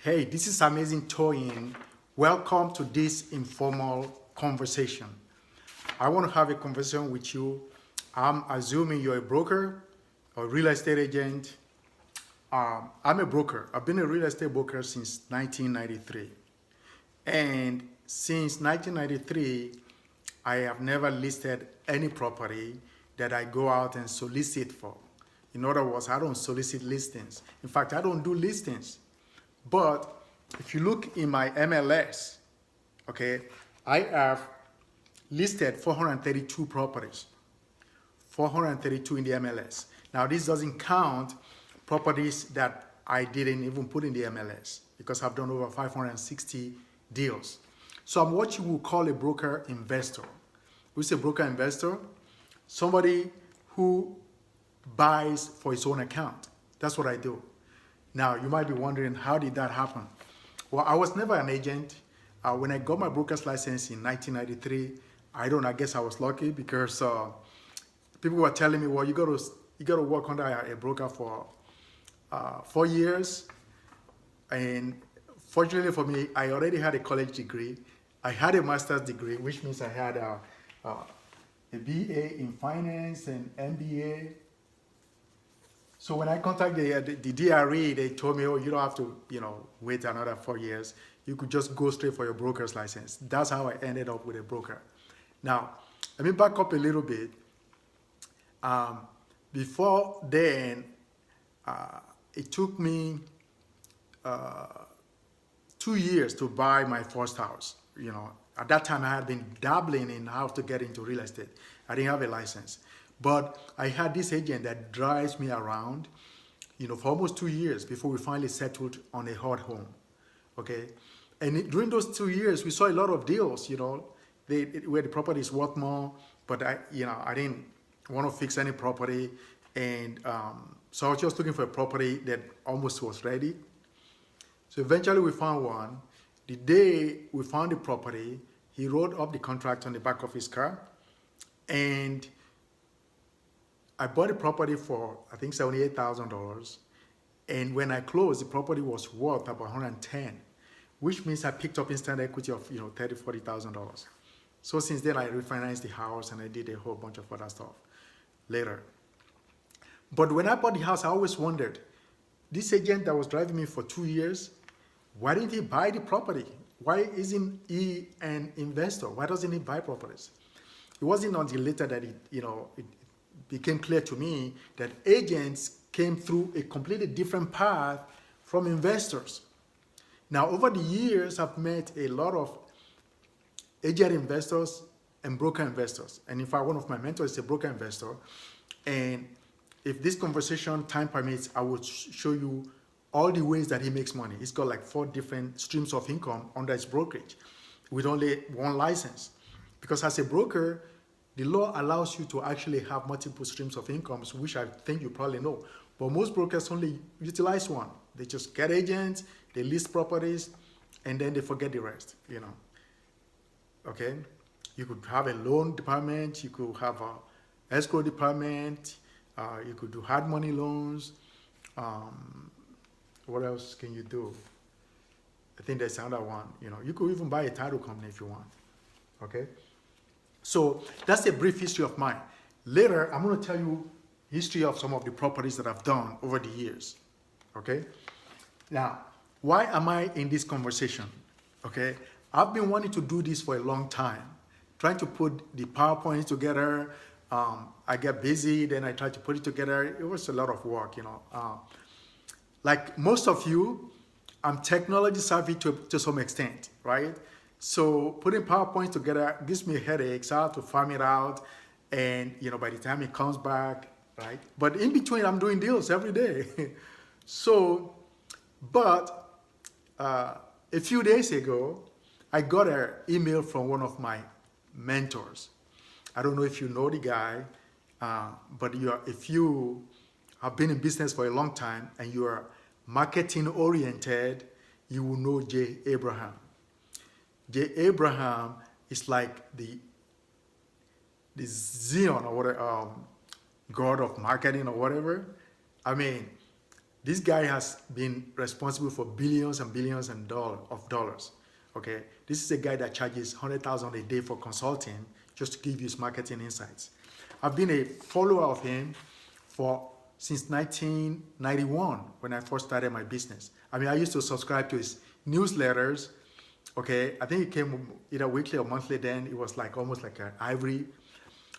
Hey, this is Amazing Toyin. Welcome to this informal conversation. I want to have a conversation with you. I'm assuming you're a broker or real estate agent. I'm a broker. I've been a real estate broker since 1993. And since 1993, I have never listed any property that I go out and solicit for. In other words, I don't solicit listings. In fact, I don't do listings. But if you look in my MLS, okay, I have listed 432 properties, 432 in the MLS. Now, this doesn't count properties that I didn't even put in the MLS because I've done over 560 deals. So I'm what you would call a broker investor. Who's a broker investor? Somebody who buys for his own account. That's what I do. Now, you might be wondering, how did that happen? Well, I was never an agent. When I got my broker's license in 1993, I guess I was lucky because people were telling me, well, you got to work under a broker for 4 years. And fortunately for me, I already had a college degree. I had a master's degree, which means I had a BA in finance and MBA. So when I contacted the DRE, they told me, oh, you don't have to, wait another 4 years. You could just go straight for your broker's license. That's how I ended up with a broker. Now, let me back up a little bit. Before then, it took me 2 years to buy my first house. At that time, I had been dabbling in how to get into real estate. I didn't have a license. But I had this agent that drives me around, for almost 2 years before we finally settled on a hot home, okay? And during those 2 years, we saw a lot of deals, where the property is worth more, but I didn't want to fix any property. And so I was just looking for a property that almost was ready. So eventually we found one. The day we found the property, he wrote up the contract on the back of his car, and I bought the property for, I think, $78,000. And when I closed, the property was worth about 110, which means I picked up instant equity of, $30,000, $40,000. So since then, I refinanced the house and I did a whole bunch of other stuff later. But when I bought the house, I always wondered, this agent that was driving me for 2 years, why didn't he buy the property? Why isn't he an investor? Why doesn't he buy properties? It wasn't until later that it became clear to me that agents came through a completely different path from investors. Now, over the years, I've met a lot of agent investors and broker investors. And in fact, one of my mentors is a broker investor. And if this conversation time permits, I will show you all the ways that he makes money. He's got like 4 different streams of income under his brokerage with only one license. Because as a broker, the law allows you to actually have multiple streams of incomes, which I think you probably know. But most brokers only utilize one. They just get agents, they list properties, and then they forget the rest, Okay? You could have a loan department, you could have a escrow department, you could do hard money loans. What else can you do? I think there's another one. You could even buy a title company if you want, okay? So that's a brief history of mine. Later, I'm going to tell you history of some of the properties that I've done over the years, okay? Now, why am I in this conversation, okay? I've been wanting to do this for a long time, trying to put the PowerPoint together. I get busy, then I try to put it together. It was a lot of work, Like most of you, I'm technology savvy to some extent, right? So putting PowerPoint together gives me headaches. I have to farm it out. And, by the time it comes back, right? But in between, I'm doing deals every day. But a few days ago, I got an email from one of my mentors. I don't know if you know the guy, but if you have been in business for a long time and you are marketing oriented, you will know Jay Abraham. Jay Abraham is like the Zion or whatever, god of marketing or whatever. I mean, This guy has been responsible for billions and billions of dollars. Okay, this is a guy that charges $100,000 a day for consulting just to give you his marketing insights. I've been a follower of him since 1991 when I first started my business. I mean, I used to subscribe to his newsletters. Okay, I think it came either weekly or monthly then. It was like almost like an ivory.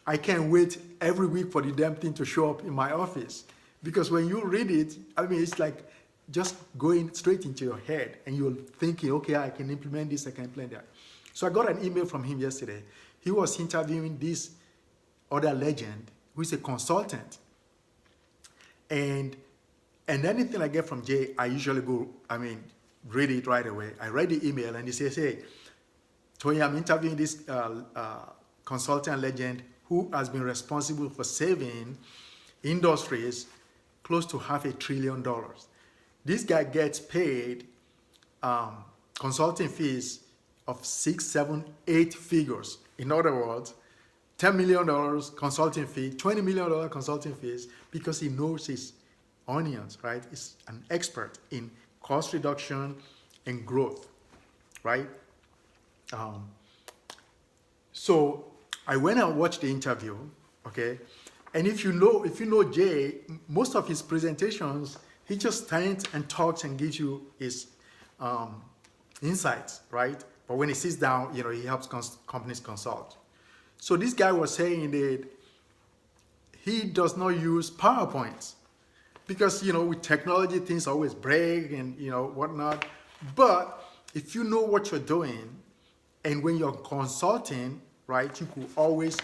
I can't wait every week for the damn thing to show up in my office. Because when you read it, I mean, it's like just going straight into your head and you're thinking, okay, I can implement this, I can implement that. So I got an email from him yesterday. He was interviewing this other legend who is a consultant. And anything I get from Jay, I usually read it right away. I read the email and he says, hey, Tony, I'm interviewing this consultant legend who has been responsible for saving industries close to $500 billion. This guy gets paid consulting fees of 6, 7, 8 figures. In other words, $10 million consulting fee, $20 million consulting fees, because he knows his onions, right? He's an expert in cost reduction and growth, right? So I went and watched the interview, okay? And if you know Jay, most of his presentations, he just stands and talks and gives you his insights, right? But when he sits down, he helps companies consult. So this guy was saying that he does not use PowerPoints because, with technology, things always break and, whatnot. But if you know what you're doing and when you're consulting, right, you could always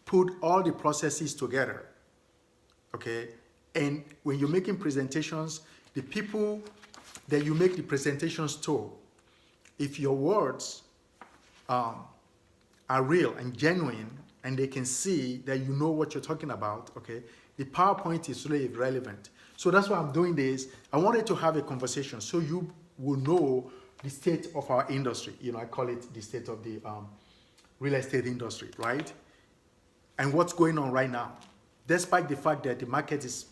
put all the processes together, okay? And when you're making presentations, the people that you make the presentations to, if your words are real and genuine and they can see that you know what you're talking about, okay, the PowerPoint is really irrelevant. So that's why I'm doing this. I wanted to have a conversation so you will know the state of our industry. I call it the state of the real estate industry, right? And what's going on right now. Despite the fact that the market is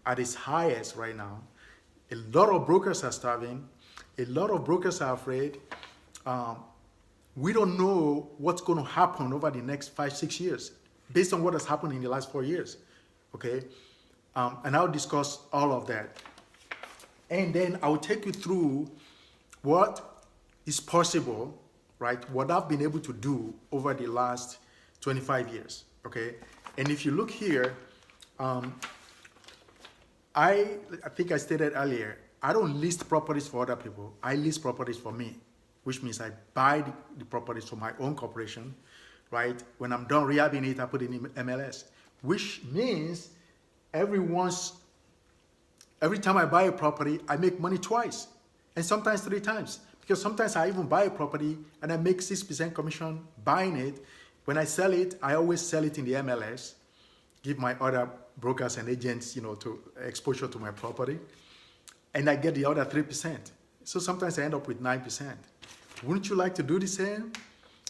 at its highest right now, a lot of brokers are starving, a lot of brokers are afraid. We don't know what's going to happen over the next 5, 6 years based on what has happened in the last 4 years, okay? And I'll discuss all of that. And then I'll take you through what is possible, right? What I've been able to do over the last 25 years, okay? And if you look here, I think I stated earlier, I don't list properties for other people. I list properties for me, which means I buy the properties for my own corporation, right? When I'm done rehabbing it, I put it in MLS, which means every time I buy a property, I make money twice, and sometimes 3 times. Because sometimes I even buy a property and I make 6% commission buying it. When I sell it, I always sell it in the MLS, give my other brokers and agents, to exposure to my property, and I get the other 3%. So sometimes I end up with 9%. Wouldn't you like to do the same?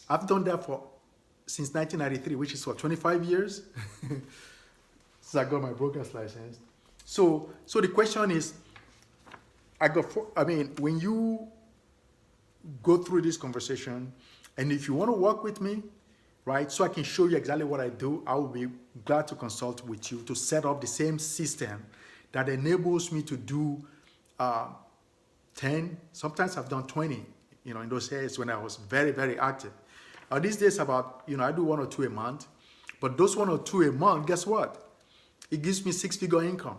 I've done that since 1993, which is 25 years since I got my broker's license. So the question is, when you go through this conversation, and if you want to work with me, right, so I can show you exactly what I do, I will be glad to consult with you to set up the same system that enables me to do 10, sometimes I've done 20, in those days when I was very, very active. These days about, I do 1 or 2 a month, but those 1 or 2 a month, guess what? It gives me 6-figure income,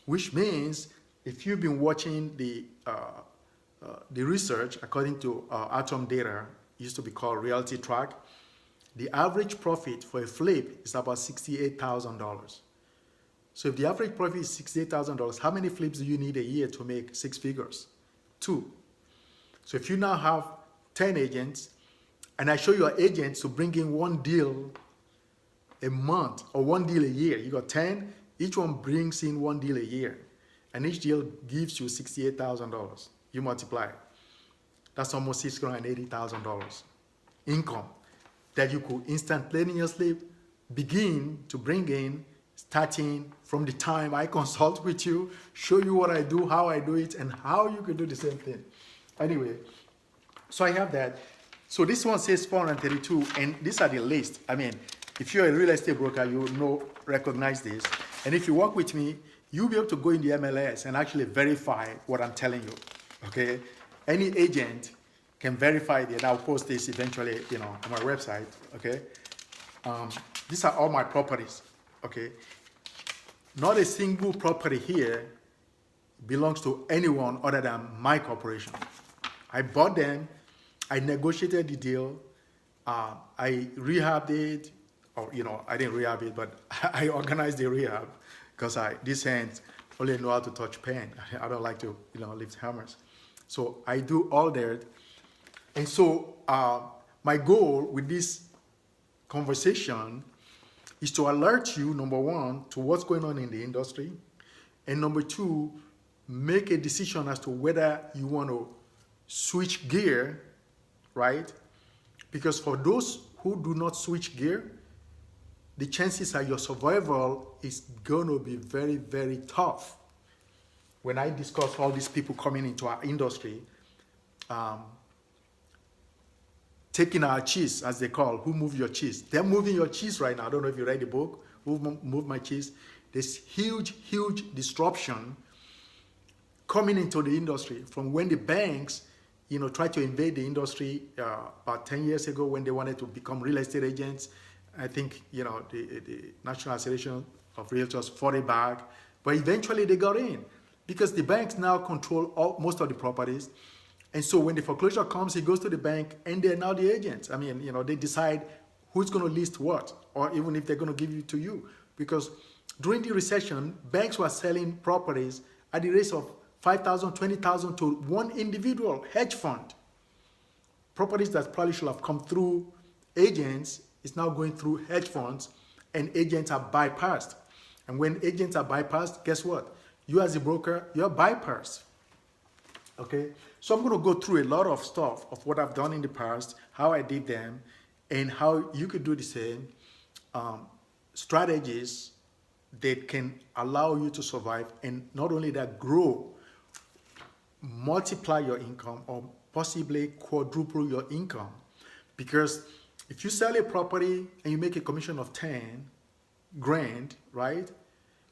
which means if you've been watching the research, according to Atom Data, used to be called Realty Track, the average profit for a flip is about $68,000. So if the average profit is $68,000, how many flips do you need a year to make 6 figures? 2. So if you now have 10 agents, and I show your agents to bring in 1 deal a month or 1 deal a year, you got 10, each one brings in 1 deal a year, and each deal gives you $68,000. You multiply it. That's almost $680,000 income that you could instantaneously begin to bring in starting from the time I consult with you, show you what I do, how I do it, and how you can do the same thing. Anyway, so I have that. So this one says 432, and these are the list. I mean, if you're a real estate broker, you know, recognize this. And if you work with me, you'll be able to go in the MLS and actually verify what I'm telling you, okay? Any agent can verify it, and I'll post this eventually, you know, on my website, okay? These are all my properties, okay? Not a single property here belongs to anyone other than my corporation. I bought them, I negotiated the deal, I rehabbed it, or, you know, I didn't rehab it, but I organized the rehab because these hands only know how to touch pen. I don't like to, you know, lift hammers. So I do all that. And so my goal with this conversation is to alert you, number one, to what's going on in the industry, and number two, make a decision as to whether you want to switch gear, right? Because for those who do not switch gear, the chances are your survival is going to be very, very tough. When I discuss all these people coming into our industry, taking our cheese, as they call, who move your cheese. They're moving your cheese right now. I don't know if you read the book, Who Moved My Cheese. There's huge, huge disruption coming into the industry from when the banks, you know, tried to invade the industry about 10 years ago when they wanted to become real estate agents. I think, you know, the National Association of Realtors fought it back, but eventually they got in because the banks now control most of the properties. And so when the foreclosure comes, he goes to the bank and they're now the agents. I mean, you know, they decide who's going to list what, or even if they're going to give it to you. Because during the recession, banks were selling properties at the rates of $5,000, $20,000 to one individual hedge fund. Properties that probably should have come through agents is now going through hedge funds, and agents are bypassed. And when agents are bypassed, guess what? You as a broker, you're bypassed. Okay? So I'm going to go through a lot of stuff of what I've done in the past, how I did them, and how you could do the same. Strategies that can allow you to survive, and not only that, grow, multiply your income, or possibly quadruple your income. Because if you sell a property and you make a commission of 10 grand, right?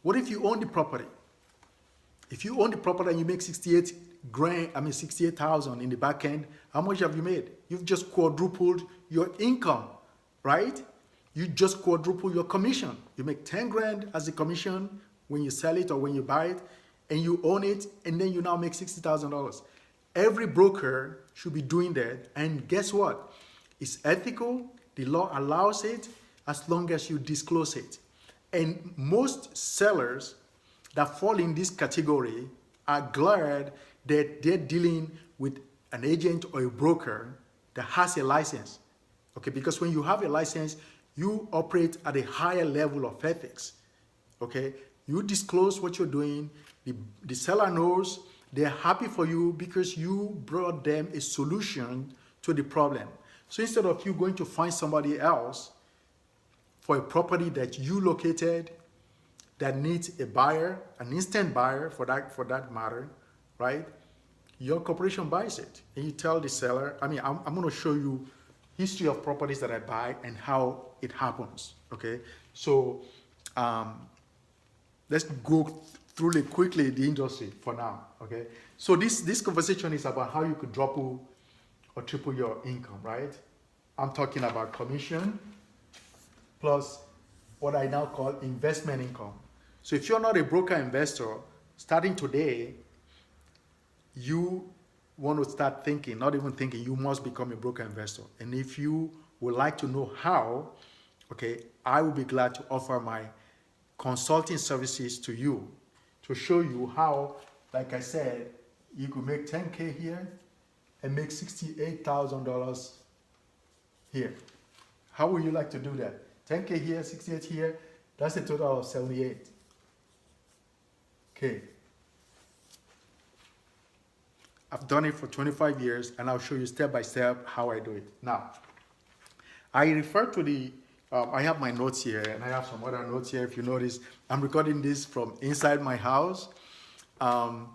What if you own the property? If you own the property and you make 68,000 in the back end, how much have you made? You've just quadrupled your income, right? You just quadruple your commission. You make 10 grand as a commission when you sell it or when you buy it, and you own it, and then you now make $60,000. Every broker should be doing that. And guess what? It's ethical. The law allows it as long as you disclose it. And most sellers that fall in this category are glad that they're dealing with an agent or a broker that has a license. Okay, because when you have a license, you operate at a higher level of ethics. Okay, you disclose what you're doing. The seller knows. They're happy for you because you brought them a solution to the problem. So instead of you going to find somebody else for a property that you located that needs a buyer, an instant buyer for that matter, right? Your corporation buys it, and you tell the seller. I mean, I'm going to show you history of properties that I buy and how it happens. Okay, so let's go through it quickly the industry for now. Okay, so this conversation is about how you could double or triple your income, right? I'm talking about commission plus what I now call investment income. So if you're not a broker investor, starting today, you want to start thinking, not even thinking, you must become a broker investor. And if you would like to know how, okay, I will be glad to offer my consulting services to you to show you how, like I said, you could make 10K here and make $68,000 here. How would you like to do that? 10K here, 68 here, that's a total of 78. Okay. I've done it for 25 years, and I'll show you step by step how I do it. Now, I refer to the I have my notes here, and I have some other notes here. If you notice, I'm recording this from inside my house. Um,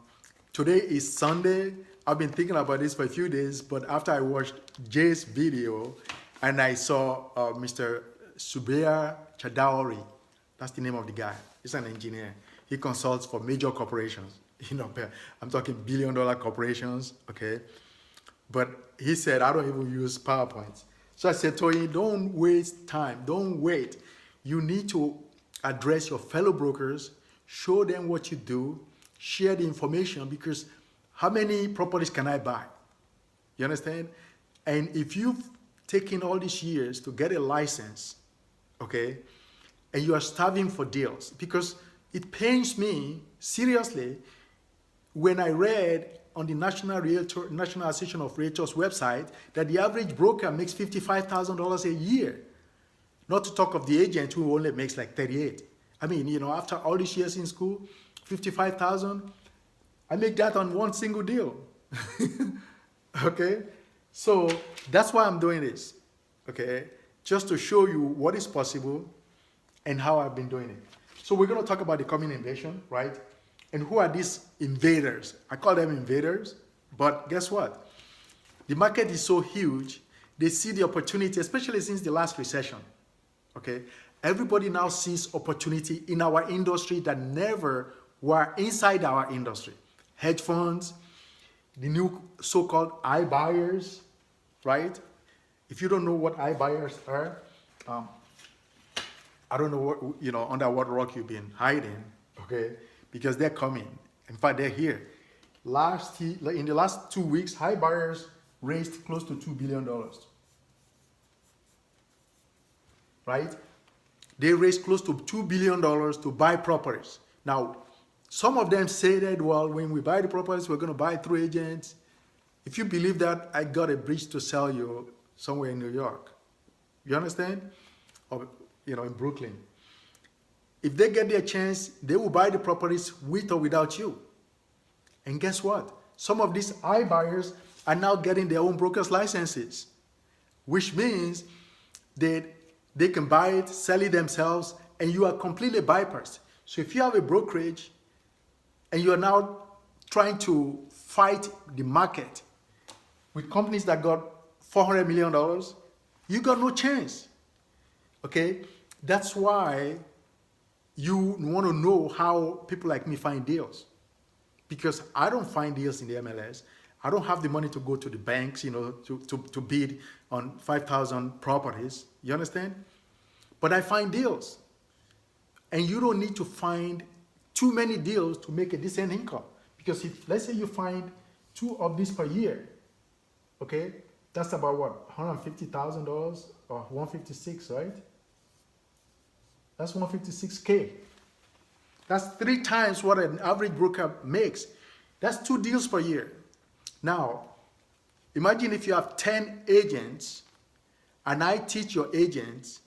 Today is Sunday. I've been thinking about this for a few days, but after I watched Jay's video and I saw Mr. Subeya Chadaori, that's the name of the guy. He's an engineer. He consults for major corporations. You know, I'm talking billion-dollar corporations, okay? But he said, I don't even use PowerPoints. So I said to him, don't waste time. Don't wait. You need to address your fellow brokers, show them what you do, share the information, because how many properties can I buy? You understand? And if you've taken all these years to get a license, okay, and you are starving for deals, because it pains me seriously when I read on the National Association of Realtors website that the average broker makes $55,000 a year. Not to talk of the agent who only makes like 38. I mean, you know, after all these years in school, 55,000, I make that on one single deal. Okay? So that's why I'm doing this. Okay? Just to show you what is possible and how I've been doing it. So we're going to talk about the coming invasion, right? And who are these invaders? I call them invaders, but guess what? The market is so huge, they see the opportunity, especially since the last recession. Okay? Everybody now sees opportunity in our industry that never were inside our industry. Hedge funds, the new so-called iBuyers, right? If you don't know what iBuyers are, I don't know what, you know, under what rock you've been hiding, okay? Because they're coming. In fact, they're here. In the last 2 weeks, iBuyers raised close to $2 billion, right? They raised close to $2 billion to buy properties. Now, some of them say that, well, when we buy the properties, we're going to buy through agents. If you believe that, I got a bridge to sell you somewhere in New York. You understand? Or, you know, in Brooklyn. If they get their chance, they will buy the properties with or without you. And guess what? Some of these iBuyers are now getting their own broker's licenses, which means that they can buy it, sell it themselves, and you are completely bypassed. So if you have a brokerage and you are now trying to fight the market with companies that got $400 million, you got no chance. Okay? That's why you want to know how people like me find deals. Because I don't find deals in the MLS. I don't have the money to go to the banks, you know, to bid on 5,000 properties. You understand? But I find deals. And you don't need to find too many deals to make a decent income. Because if, let's say you find 2 of these per year, okay, that's about what, $150,000 or 156, right? That's 156K. That's 3 times what an average broker makes. That's 2 deals per year. Now, imagine if you have 10 agents and I teach your agents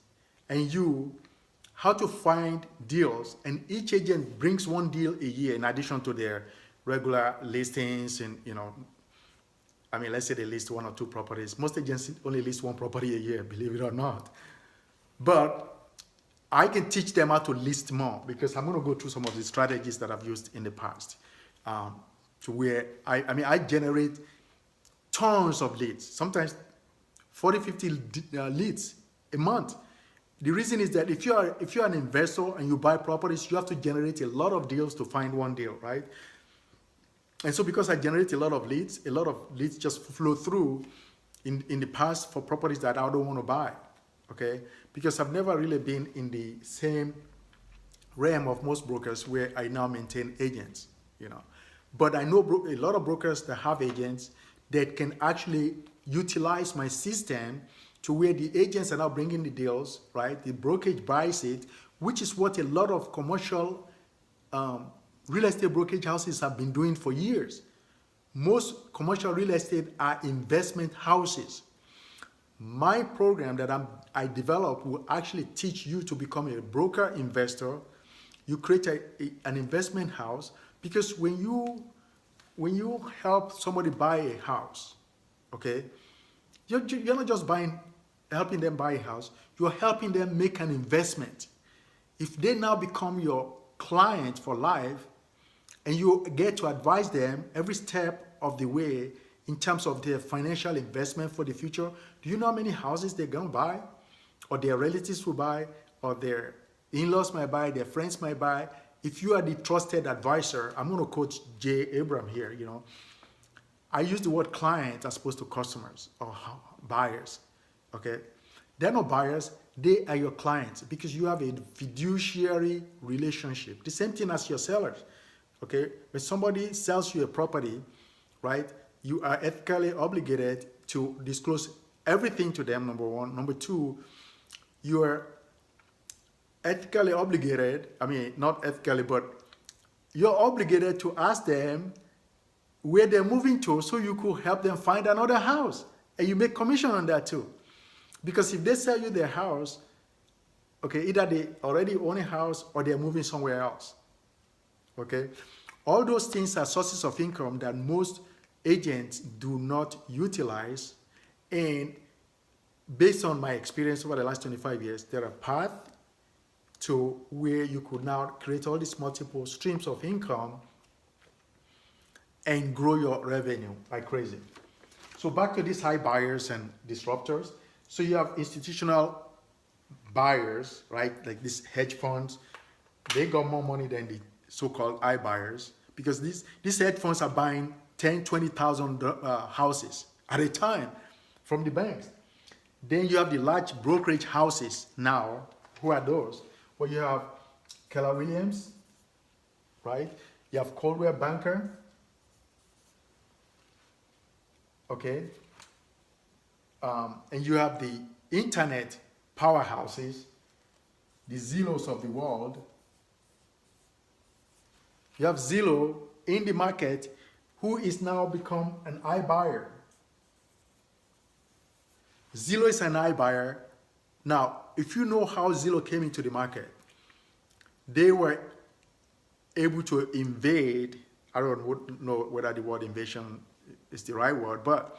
and you how to find deals, and each agent brings 1 deal a year in addition to their regular listings. And, you know, I mean, let's say they list 1 or 2 properties. Most agents only list 1 property a year, believe it or not. But I can teach them how to list more, because I'm going to go through some of the strategies that I've used in the past to where I generate tons of leads, sometimes 40, 50 leads a month. The reason is that if you're an investor and you buy properties, you have to generate a lot of deals to find 1 deal, right? And so because I generate a lot of leads just flow through in the past for properties that I don't want to buy, okay? Because I've never really been in the same realm of most brokers where I now maintain agents, you know. But I know a lot of brokers that have agents that can actually utilize my system to where the agents are now bringing the deals, right? The brokerage buys it, which is what a lot of commercial real estate brokerage houses have been doing for years. Most commercial real estate are investment houses. My program that I developed will actually teach you to become a broker investor. You create an investment house, because when you help somebody buy a house, okay, you're not just buying helping them buy a house, you're helping them make an investment. If they now become your client for life and you get to advise them every step of the way in terms of their financial investment for the future, do you know how many houses they're going to buy, or their relatives will buy, or their in-laws might buy, their friends might buy? If you are the trusted advisor, I'm going to quote J. Abram here, I use the word client as opposed to customers or buyers, okay? They're not buyers, they are your clients because you have a fiduciary relationship. The same thing as your sellers, okay? When somebody sells you a property, right, you are ethically obligated to disclose everything to them, number one. Number two, you are ethically obligated, not ethically, but you're obligated to ask them where they're moving to so you could help them find another house. And you make commission on that too. Because if they sell you their house, okay, either they already own a house or they're moving somewhere else. Okay? All those things are sources of income that most agents do not utilize. And based on my experience over the last 25 years, there are paths to where you could now create all these multiple streams of income and grow your revenue like crazy. So back to these iBuyers and disruptors. So you have institutional buyers, right? Like these hedge funds, they got more money than the so-called iBuyers because these hedge funds are buying 10, 20,000 houses at a time from the banks. Then you have the large brokerage houses now. Who are those? Well, you have Keller Williams, right? You have Coldwell Banker, okay? And you have the internet powerhouses, the Zillows of the world. You have Zillow in the market, who is now become an iBuyer. Zillow is an iBuyer. Now, if you know how Zillow came into the market, they were able to invade. I don't know whether the word invasion is the right word, but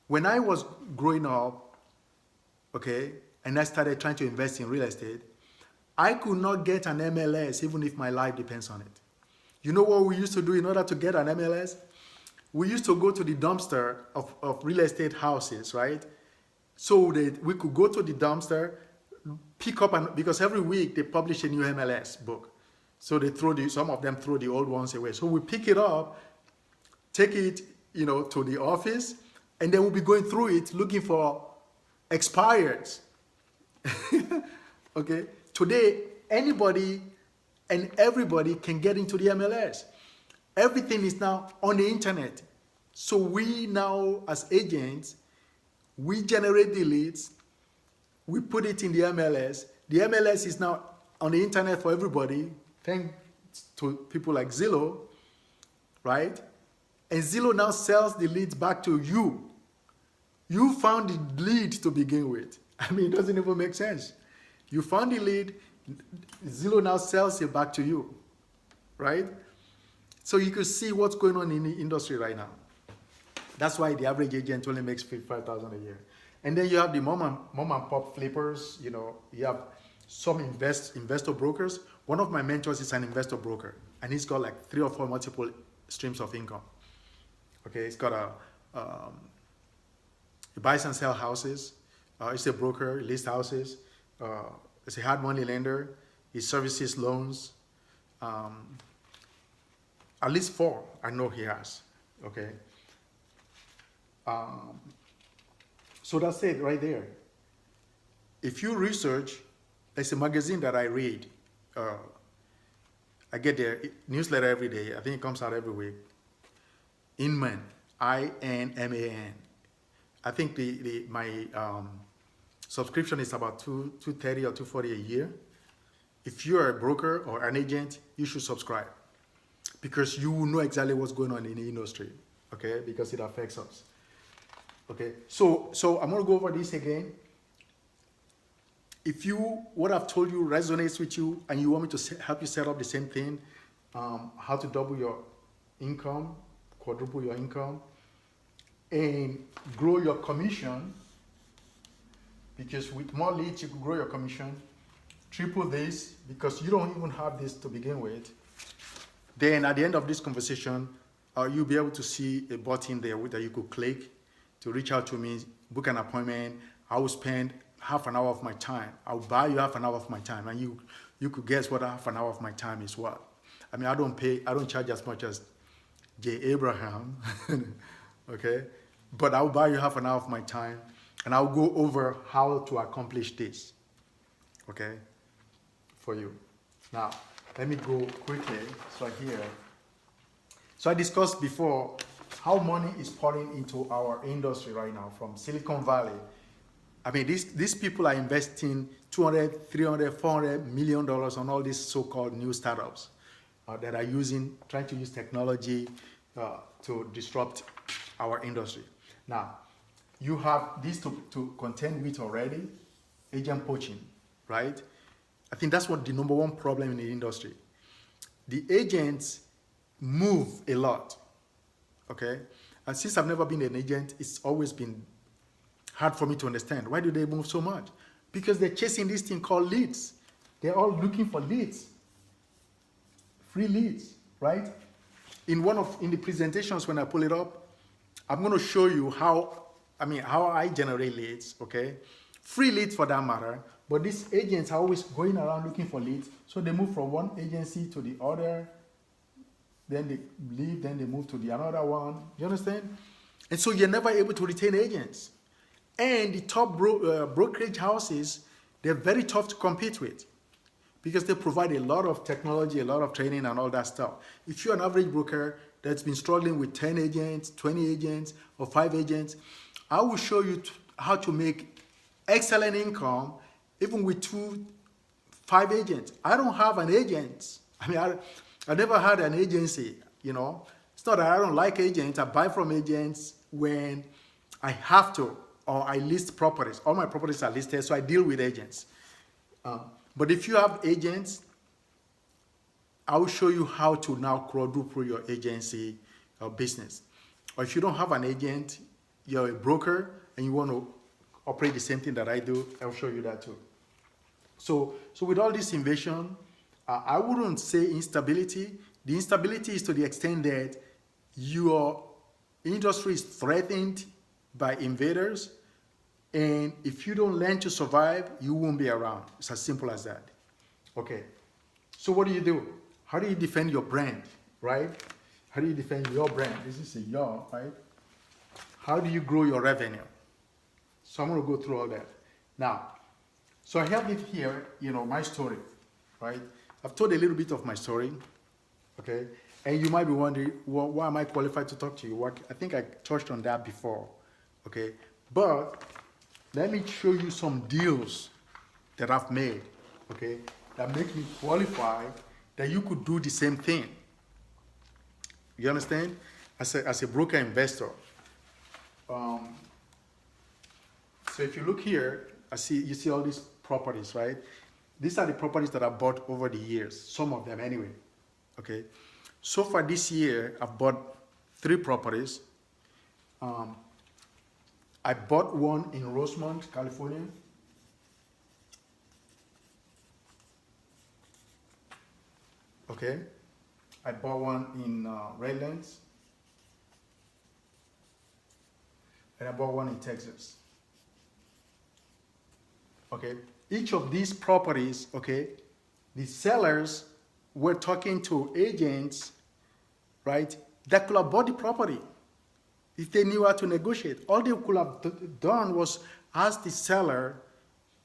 when I was growing up, okay, and I started trying to invest in real estate, I could not get an MLS even if my life depends on it. You know what we used to do in order to get an MLS? We used to go to the dumpster of real estate houses, right? So that we could go to the dumpster, pick up, because every week they publish a new MLS book. So they some of them throw the old ones away. So we pick it up, take it, to the office, and then we'll be going through it looking for expireds. Okay? Today, anybody and everybody can get into the MLS. Everything is now on the internet. So we now, as agents, we generate the leads, we put it in the MLS. The MLS is now on the internet for everybody, thanks to people like Zillow, right? And Zillow now sells the leads back to you. You found the lead to begin with. It doesn't even make sense. You found the lead, Zillow now sells it back to you, right? So you can see what's going on in the industry right now. That's why the average agent only makes $55,000 a year. And then you have the mom and pop flippers. You have some investor brokers. One of my mentors is an investor broker, and he's got like 3 or 4 multiple streams of income. Okay, he's got he buys and sells houses. He's a broker, he lists houses. He's a hard money lender. He services loans. At least 4 I know he has. Okay. So that's it right there. If you research, there's a magazine that I read. I get their newsletter every day. I think it comes out every week. Inman, INMAN. I think my subscription is about $230 or $240 a year. If you're a broker or an agent, you should subscribe because you will know exactly what's going on in the industry. Okay, because it affects us. Okay, so I'm going to go over this again. If what I've told you resonates with you and you want me to help you set up the same thing, how to double your income, quadruple your income, and grow your commission, because with more leads, you could grow your commission, triple this, because you don't even have this to begin with. Then at the end of this conversation, you'll be able to see a button there that you could click to reach out to me, book an appointment. I will spend half an hour of my time. I'll buy you half an hour of my time, and you could guess what half an hour of my time is what. I mean, I don't charge as much as J. Abraham, okay? But I'll buy you half an hour of my time, and I'll go over how to accomplish this, okay, for you. Now, let me go quickly. So I discussed before how money is pouring into our industry right now from Silicon Valley. I mean, these people are investing $200, $300, $400 million on all these so-called new startups that are trying to use technology to disrupt our industry. Now, you have this to contend with already, agent poaching, right? I think that's what the number one problem in the industry. The agents move a lot, okay? And since I've never been an agent, it's always been hard for me to understand. Why do they move so much? Because they're chasing this thing called leads. They're all looking for leads, free leads, right? In the presentations when I pull it up, I'm going to show you how I generate leads, okay? Free leads for that matter, but these agents are always going around looking for leads. So they move from one agency to the other, then they leave, then they move to the another one. You understand? And so you're never able to retain agents. And the top brokerage houses, they're very tough to compete with because they provide a lot of technology, a lot of training and all that stuff. If you're an average broker that's been struggling with 10 agents, 20 agents, or 5 agents, I will show you how to make excellent income even with 2, 5 agents. I don't have an agent. I mean, I never had an agency, you know. It's not that I don't like agents. I buy from agents when I have to, or I list properties. All my properties are listed, so I deal with agents. But if you have agents, I will show you how to now quadruple your agency business. Or if you don't have an agent, you're a broker, and you want to operate the same thing that I do, I'll show you that too. So with all this invasion, I wouldn't say instability. The instability is to the extent that your industry is threatened by invaders, and if you don't learn to survive, you won't be around. It's as simple as that. Okay, so what do? How do you defend your brand, right? How do you defend your brand? This is a your, right? How do you grow your revenue? So I'm going to go through all that. Now, so I have it here, you know, my story, right? I've told a little bit of my story, okay? And you might be wondering, well, why am I qualified to talk to you? I think I touched on that before, okay? But let me show you some deals that I've made, okay, that make me qualify that you could do the same thing. You understand? As a broker investor. So if you look here, you see all these properties, right? These are the properties that I bought over the years, some of them anyway, okay? So far this year, I've bought 3 properties. I bought one in Rosemont, California. Okay. I bought one in Redlands. And I bought one in Texas. Okay. Each of these properties, okay, the sellers were talking to agents, right, that could have bought the property if they knew how to negotiate. All they could have done was ask the seller,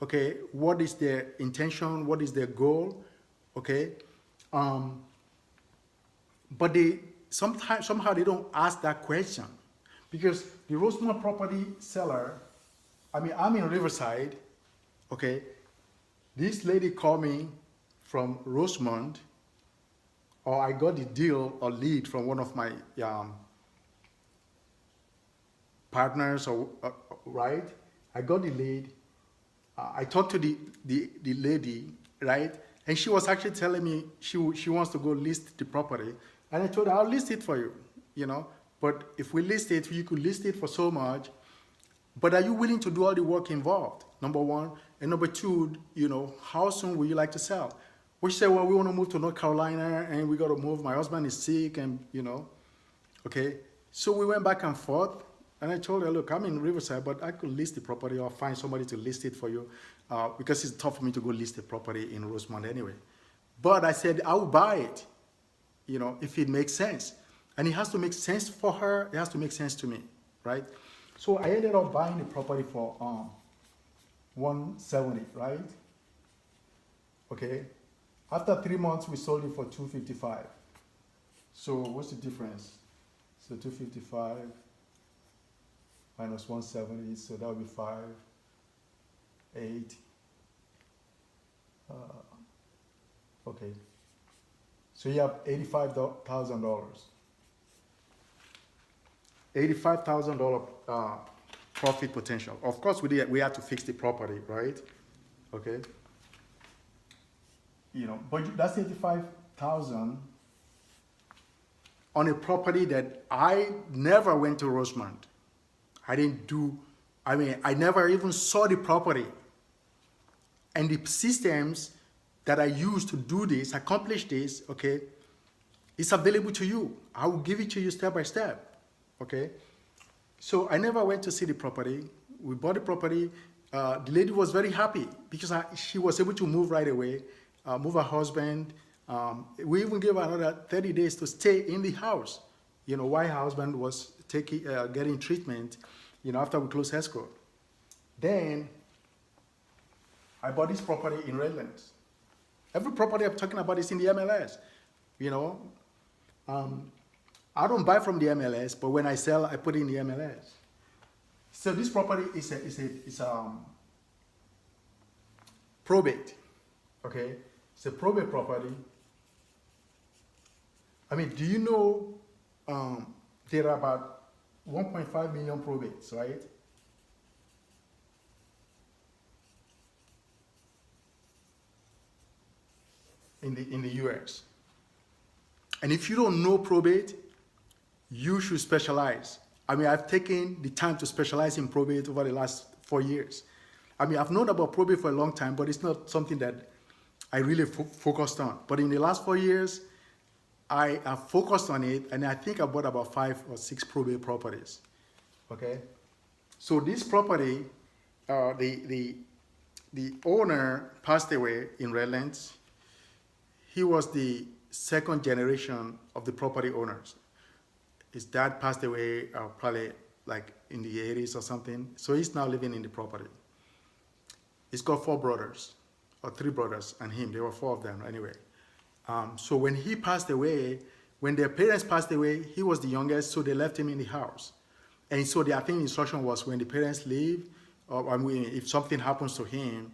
okay, what is their intention, what is their goal, okay? But somehow they don't ask that question, because the Rosemont property seller, I mean, I'm in Riverside, okay? This lady called me from Rosemont, or I got the deal or lead from one of my partners, or right? I got the lead. I talked to the lady, right? And she was actually telling me she wants to go list the property. And I told her, I'll list it for you, you know. But if we list it, you could list it for so much. But are you willing to do all the work involved? Number one. And number two, how soon would you like to sell? We say, well, we want to move to North Carolina and we got to move. My husband is sick and, okay. So we went back and forth and I told her, look, I'm in Riverside, but I could list the property or find somebody to list it for you because it's tough for me to go list the property in Rosemont anyway. But I said, I will buy it, if it makes sense. And it has to make sense for her. It has to make sense to me, right? So I ended up buying the property for 170, right? Okay. After 3 months, we sold it for 255. So what's the difference? So 255 minus 170, so that would be 5, 8. Okay. So you have $85,000. $85,000 profit potential. Of course, we had to fix the property, right? Okay. But that's 85,000 on a property that I never went to Rosemont. I never even saw the property. And the systems that I used to do this, accomplish this, okay, it's available to you. I will give it to you step by step. Okay, so I never went to see the property. We bought the property. The lady was very happy because she was able to move right away, move her husband. We even gave her another 30 days to stay in the house, while her husband was getting treatment, after we closed escrow. Then I bought this property in Redlands. Every property I'm talking about is in the MLS, I don't buy from the MLS, but when I sell, I put it in the MLS. So this property is probate, okay? It's a probate property. Do you know there are about 1.5 million probates, right? In the US. And if you don't know probate, you should specialize. I've taken the time to specialize in probate over the last 4 years. I've known about probate for a long time, but it's not something that I really focused on. But in the last 4 years, I have focused on it, and I think I bought about 5 or 6 probate properties. Okay? So this property, the owner passed away in Redlands. He was the second generation of the property owners. His dad passed away probably like in the 80s or something. So he's now living in the property. He's got 4 brothers, or 3 brothers and him. There were 4 of them anyway. So when he passed away, when their parents passed away, he was the youngest, so they left him in the house. And so I think the instruction was when the parents leave, or if something happens to him,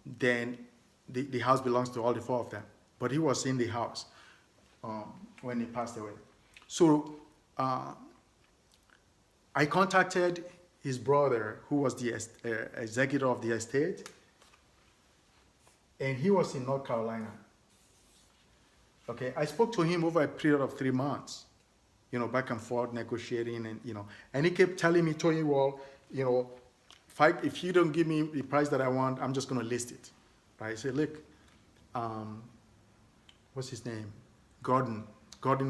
then the house belongs to all the 4 of them. But he was in the house when he passed away. So I contacted his brother, who was the executor of the estate, and he was in North Carolina. Okay, I spoke to him over a period of 3 months, back and forth, negotiating, and he kept telling me, Tony, well, if you don't give me the price that I want, I'm just going to list it. Right? I said, look, what's his name? Gordon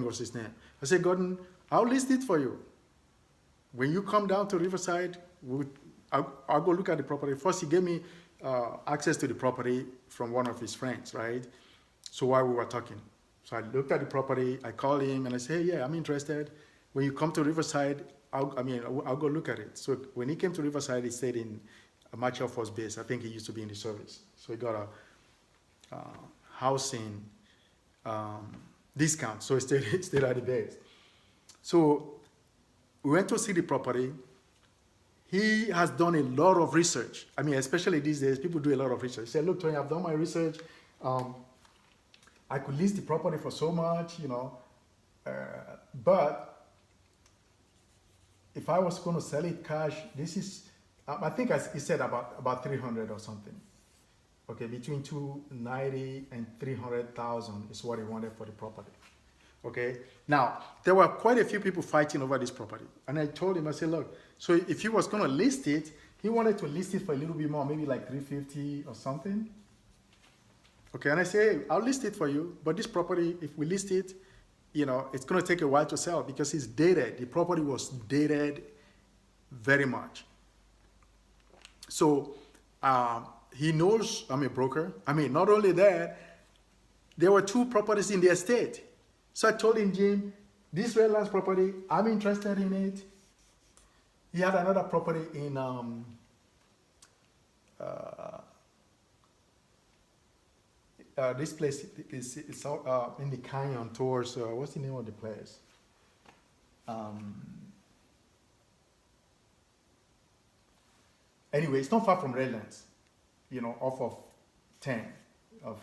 was his name. I said, Gordon, I'll list it for you. When you come down to Riverside, I'll go look at the property. First, he gave me access to the property from one of his friends, right? So while we were talking. So I looked at the property, I called him, and I said, hey, yeah, I'm interested. When you come to Riverside, I'll go look at it. So when he came to Riverside, he stayed in a Marshall Force base. I think he used to be in the service. So he got a housing discount. So he stayed at the base. So we went to see the property. He has done a lot of research. Especially these days, people do a lot of research. He said, look, Tony, I've done my research. I could list the property for so much, but if I was going to sell it cash, this is, I think he said about 300 or something. Okay, between 290 and 300,000 is what he wanted for the property. Okay. Now, there were quite a few people fighting over this property. And I told him, I said, look, so if he was going to list it, he wanted to list it for a little bit more, maybe like 350 or something. Okay. And I say, hey, I'll list it for you. But this property, if we list it, you know, it's going to take a while to sell because it's dated. The property was dated very much. So he knows I'm a broker. I mean, not only that, there were 2 properties in the estate. So I told him, Jim, this red land property, I'm interested in it. He had another property in this place is in the canyon towards what's the name of the place? Anyway, it's not far from Redlands, you know, off of 10,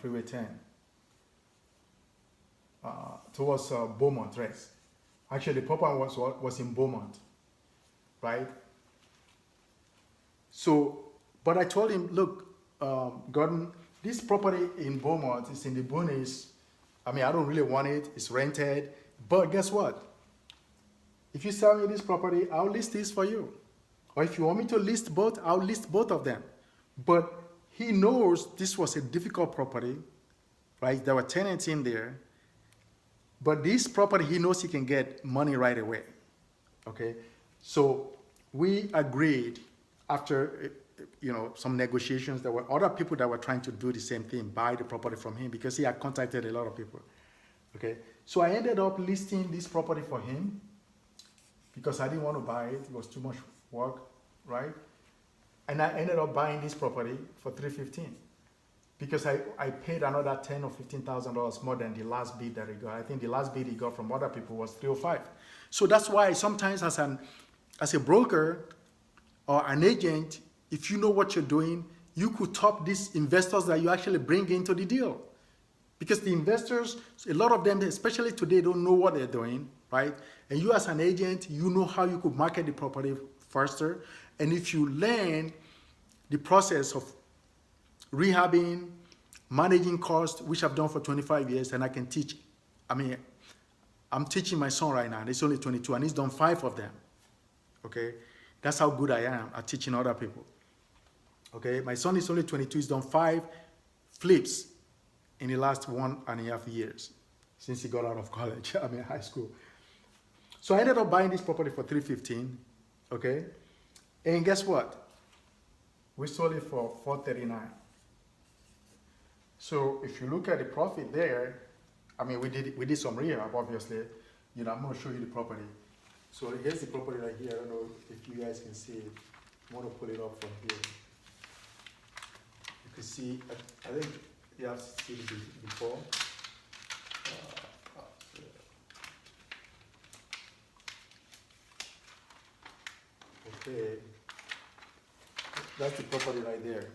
Freeway 10, towards Beaumont, right? Actually, the property was in Beaumont, right? So, but I told him, look, Gordon, this property in Beaumont is in the boonies. I mean, I don't really want it. It's rented. But guess what? If you sell me this property, I'll list this for you. Or if you want me to list both, I'll list both of them. But he knows this was a difficult property, right? There were tenants in there. But this property, he knows he can get money right away, okay? So we agreed after, you know, some negotiations. There were other people that were trying to do the same thing, buy the property from him because he had contacted a lot of people, okay? So I ended up listing this property for him because I didn't want to buy it. It was too much work, right? And I ended up buying this property for $315 because I paid another $10,000 or $15,000 more than the last bid that he got. I think the last bid he got from other people was $305. So that's why sometimes as a broker or an agent, if you know what you're doing, you could top these investors that you actually bring into the deal. Because the investors, a lot of them, especially today, don't know what they're doing, right? And you as an agent, you know how you could market the property faster. And if you learn the process of rehabbing, managing costs, which I've done for 25 years, and I can teach. I mean, I'm teaching my son right now, and he's only 22, and he's done 5 of them, okay? That's how good I am at teaching other people, okay? My son is only 22, he's done 5 flips in the last 1.5 years since he got out of college, I mean high school. So I ended up buying this property for $315, okay? And guess what? We sold it for $439. So if you look at the profit there, I mean, we did some rehab, obviously. You know, I'm going to show you the property. So here's the property right here. I don't know if you guys can see it. I want to pull it up from here. You can see, I think you have seen it before. Okay, that's the property right there.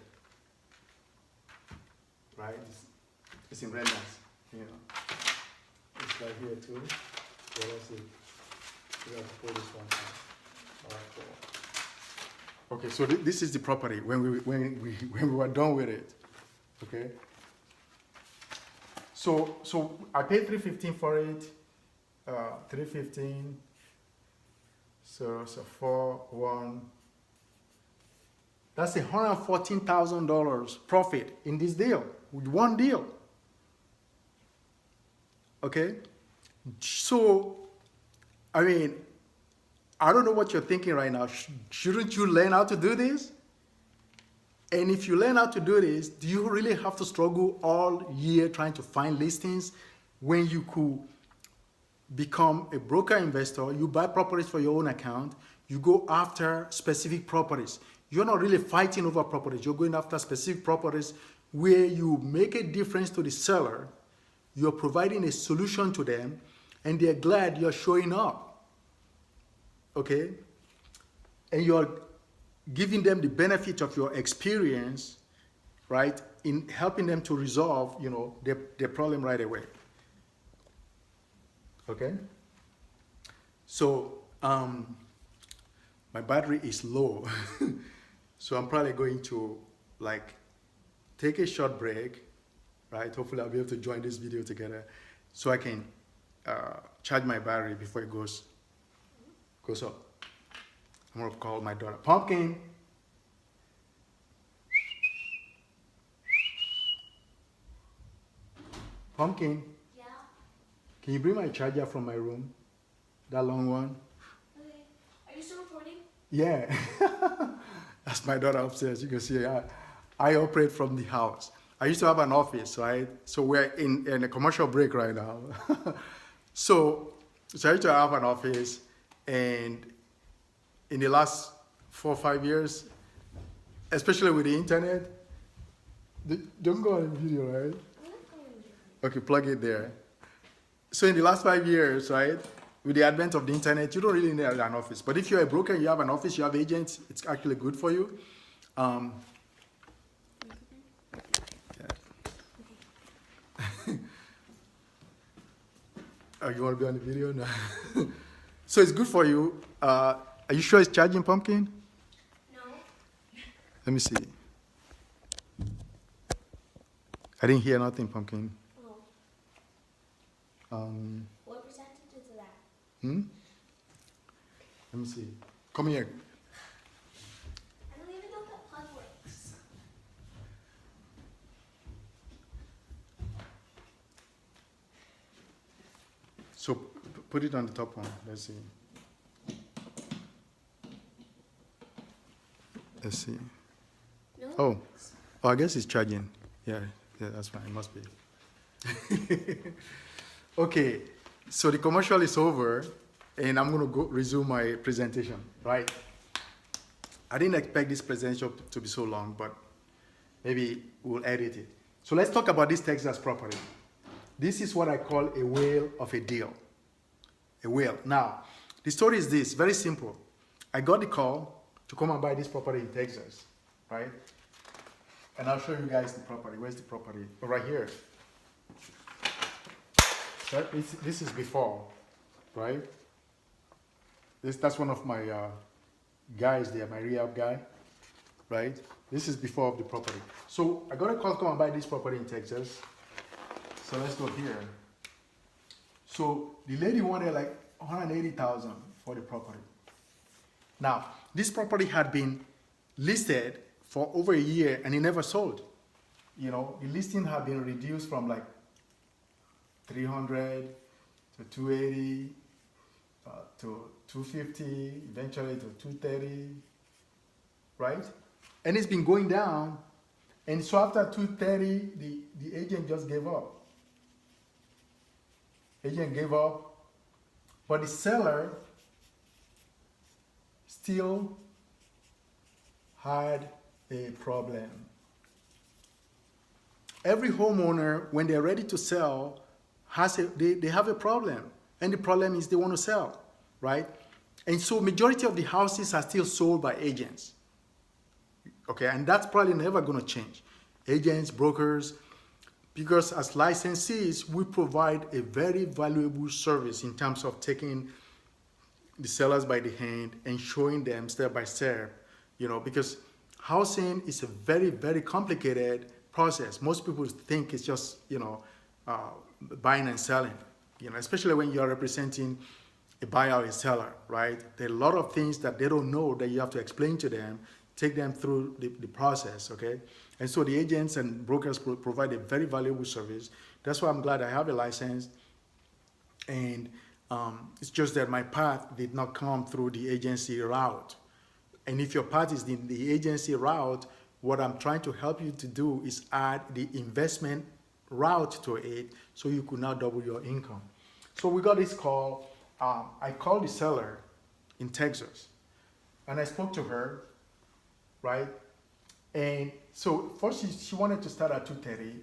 Right? It's in Redlands, you know. It's right here too. So let's see. We have to pull this one out. All right, cool. Okay, so this is the property when we were done with it. Okay. So I paid $315 for it. $315. So 4-1. That's $114,000 profit in this deal, with one deal. Okay? So, I mean, I don't know what you're thinking right now. Shouldn't you learn how to do this? And if you learn how to do this, do you really have to struggle all year trying to find listings when you could become a broker investor? You buy properties for your own account. You go after specific properties. You're not really fighting over properties. You're going after specific properties where you make a difference to the seller. You're providing a solution to them, and they're glad you're showing up. Okay? And you're giving them the benefit of your experience, right, in helping them to resolve, you know, their problem right away. Okay? So, my battery is low. So I'm probably going to like take a short break, right? Hopefully I'll be able to join this video together so I can charge my battery before it goes up. I'm gonna call my daughter. Pumpkin. Pumpkin. Yeah. Can you bring my charger from my room? That long one. Okay. Are you still recording? Yeah. That's my daughter upstairs. You can see I operate from the house. I used to have an office, right? So we're in a commercial break right now. so I used to have an office, and in the last 4 or 5 years, especially with the internet, don't go on video, right? Okay, plug it there. So in the last 5 years, right, with the advent of the internet, you don't really need an office. But if you're a broker, you have an office, you have agents, it's actually good for you. Oh, you want to be on the video now? So it's good for you. Are you sure it's charging, Pumpkin? No. Let me see. I didn't hear nothing, Pumpkin. Oh. What percentage is that? Let me see. Come here. I don't even know if that plug works. So put it on the top one. Let's see. Let's see. No? Oh, I guess it's charging. Yeah, that's fine. It must be. Okay, so the commercial is over, and I'm going to go resume my presentation, right? I didn't expect this presentation to be so long, but maybe we'll edit it. So let's talk about this Texas property. This is what I call a whale of a deal. A whale. Now, the story is this, very simple. I got the call to come and buy this property in Texas, right? And I'll show you guys the property. Where's the property? Oh, right here. So this is before, right? That's one of my guys there, my rehab guy, right? This is before of the property. So I got a call to come and buy this property in Texas. So let's go here. So the lady wanted like $180,000 for the property. Now, this property had been listed for over a year and it never sold. You know, the listing had been reduced from like 300 to 280 to 250, eventually to 230, right? And it's been going down. And so after 230, the agent just gave up. Agent gave up, but the seller still had a problem. Every homeowner, when they're ready to sell, they have a problem. And the problem is they want to sell, right? And so majority of the houses are still sold by agents. Okay, and that's probably never going to change. Agents, brokers, because as licensees, we provide a very valuable service in terms of taking the sellers by the hand and showing them step by step, you know, because housing is a very, very complicated process. Most people think it's just, you know, buying and selling, you know, especially when you're representing a buyer or a seller, right? There are a lot of things that they don't know that you have to explain to them, take them through the process, okay? And so the agents and brokers provide a very valuable service. That's why I'm glad I have a license. And it's just that my path did not come through the agency route. And if your path is in the agency route, what I'm trying to help you to do is add the investment route to it so you could now double your income. So we got this call. I called the seller in Texas and I spoke to her, right? And so first she wanted to start at 230.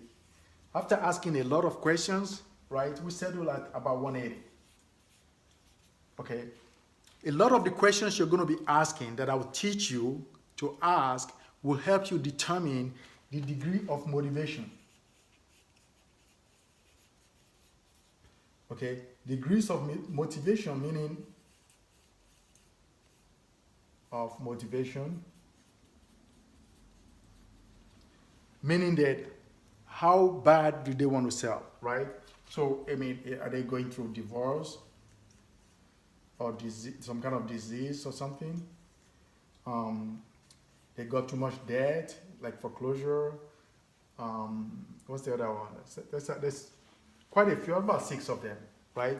After asking a lot of questions, right, we settled at about 180. Okay. A lot of the questions you're going to be asking that I will teach you to ask will help you determine the degree of motivation. Okay, degrees of motivation, meaning that how bad do they want to sell, right? So, I mean, are they going through divorce or disease, some kind of disease or something? They got too much debt, like foreclosure. What's the other one? There's quite a few, about 6 of them, right?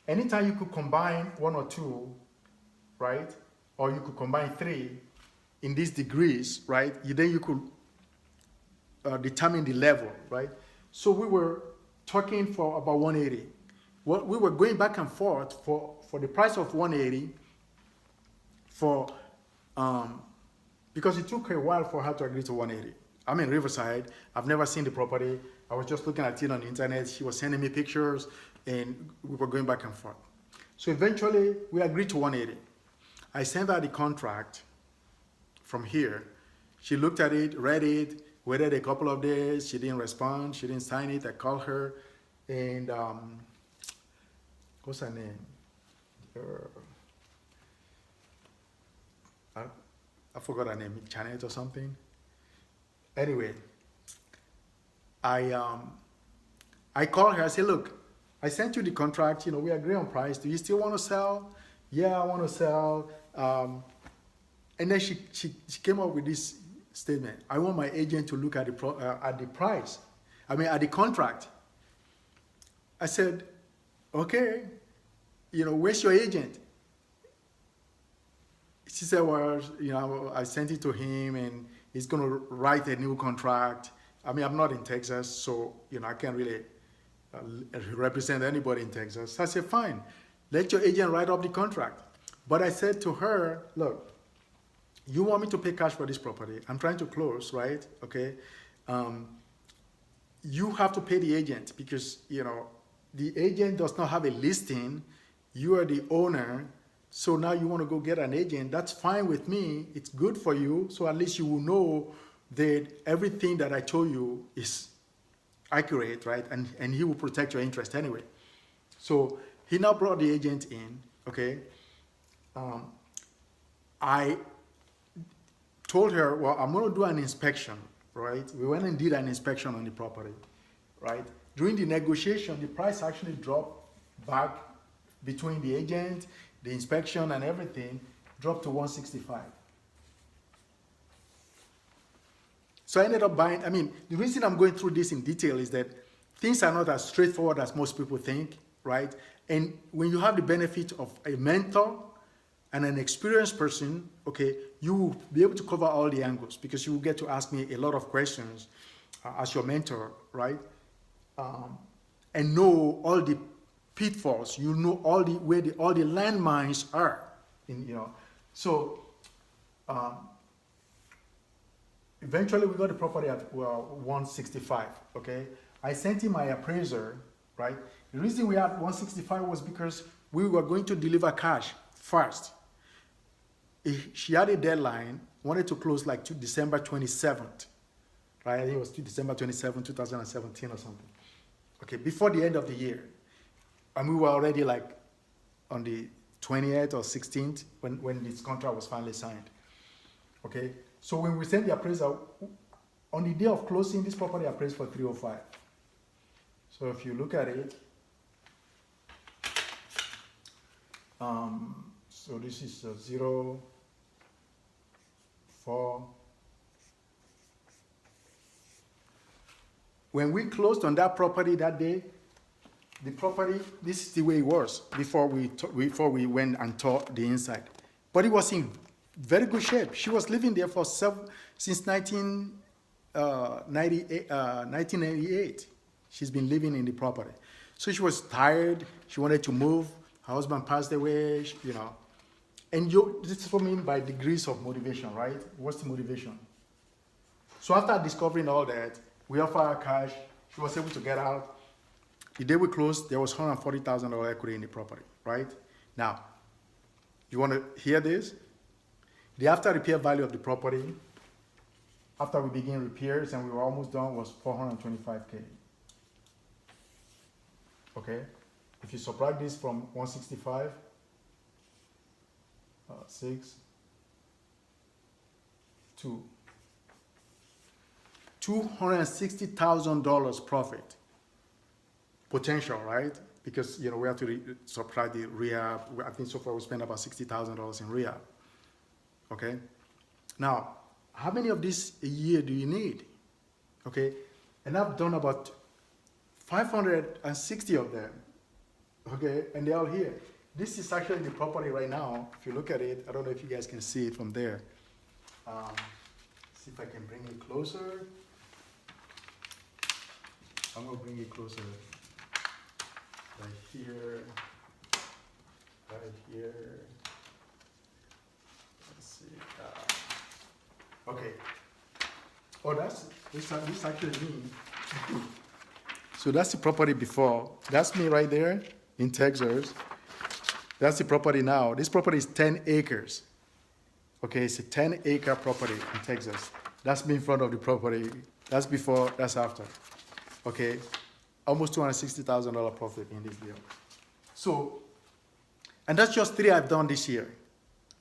Anytime you could combine 1 or 2, right? Or you could combine 3 in these degrees, right? Then you could determine the level, right? So we were talking for about 180. Well, we were going back and forth for the price of 180 for because it took a while for her to agree to 180. I'm in Riverside. I've never seen the property. I was just looking at it on the internet. She was sending me pictures, and we were going back and forth. So eventually, we agreed to 180. I sent her the contract from here. She looked at it, read it, waited a couple of days. She didn't respond. She didn't sign it. I called her, and what's her name? I forgot her name, Janet or something. Anyway, I called her. I said, look, I sent you the contract. We agree on price. Do you still want to sell? Yeah, I want to sell. And then she came up with this statement. I want my agent to look at the price. At the contract. I said, okay, where's your agent? She said, well, I sent it to him and he's going to write a new contract. I'm not in Texas, so, I can't really represent anybody in Texas. I said, fine, let your agent write up the contract. But I said to her, look, you want me to pay cash for this property. I'm trying to close, right? Okay. You have to pay the agent because, the agent does not have a listing. You are the owner. So now you want to go get an agent. That's fine with me. It's good for you. So at least you will know that everything that I told you is accurate, right? And he will protect your interest anyway. So he now brought the agent in, okay? I told her, well, I'm going to do an inspection, right? We went and did an inspection on the property, right? During the negotiation, the price actually dropped back between the agent, the inspection and everything, dropped to 165. So I ended up buying. The reason I'm going through this in detail is that things are not as straightforward as most people think, right? And when you have the benefit of a mentor and an experienced person, okay, you will be able to cover all the angles because you will get to ask me a lot of questions as your mentor, right? And know all the pitfalls. You know all the where all the landmines are, So eventually we got the property at 165. Okay, I sent him my appraiser. Right. The reason we had 165 was because we were going to deliver cash first. She had a deadline, wanted to close like to December 27th. Right, I think it was December 27, 2017 or something. Okay, before the end of the year. And we were already like on the 20th or 16th when this contract was finally signed. Okay, so when we sent the appraiser, on the day of closing, this property appraised for 305. So if you look at it, so this is 0, 4. When we closed on that property that day, the property, this is the way it was before we went and tore the inside. But it was in very good shape. She was living there since 1998. She's been living in the property. So she was tired. She wanted to move. Her husband passed away, And this is what I mean by degrees of motivation, right? What's the motivation? So after discovering all that, we offered her cash. She was able to get out. The day we closed, there was $140,000 equity in the property, right? Now, you want to hear this? The after repair value of the property, after we began repairs and we were almost done, was $425K. Okay? If you subtract this from 165, 6, 2, $260,000 profit. potential, right? Because we have to supply the rehab. I think so far we spent about $60,000 in rehab. Okay. Now, how many of these a year do you need? Okay, and I've done about 560 of them. Okay, and they're all here. This is actually the property right now. If you look at it, I don't know if you guys can see it from there. See if I can bring it closer. I'm gonna bring it closer. Right here. Right here. Let's see. Okay. Oh, this actually me. So that's the property before. That's me right there in Texas. That's the property now. This property is 10 acres. Okay, it's a 10-acre property in Texas. That's me in front of the property. That's before, that's after. Okay, almost $260,000 profit in this deal. So, and that's just 3 I've done this year.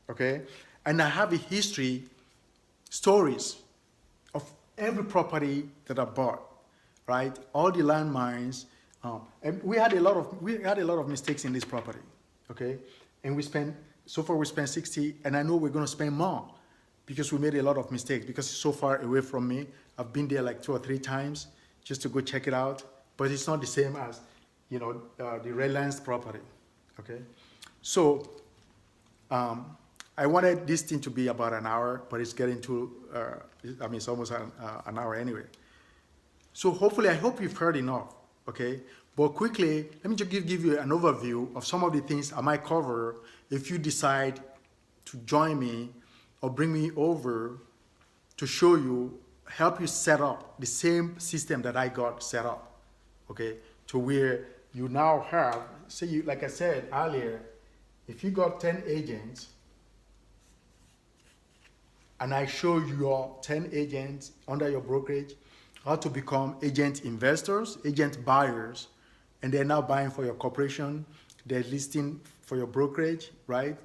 Okay, and I have a history, stories of every property that I bought, right? All the landmines, and we had a lot of mistakes in this property, okay? And so far we spent 60, and I know we're gonna spend more because we made a lot of mistakes because it's so far away from me. I've been there like 2 or 3 times just to go check it out, but it's not the same as, the Redlands property, okay? So, I wanted this thing to be about an hour, but it's getting to, it's almost an hour anyway. So hopefully, I hope you've heard enough, okay? But quickly, let me just give you an overview of some of the things I might cover if you decide to join me or bring me over to show you, help you set up the same system that I got set up, okay? To where you now have, like I said earlier, if you got 10 agents, and I show you your 10 agents under your brokerage, how to become agent investors, agent buyers, and they're now buying for your corporation, they're listing for your brokerage, right?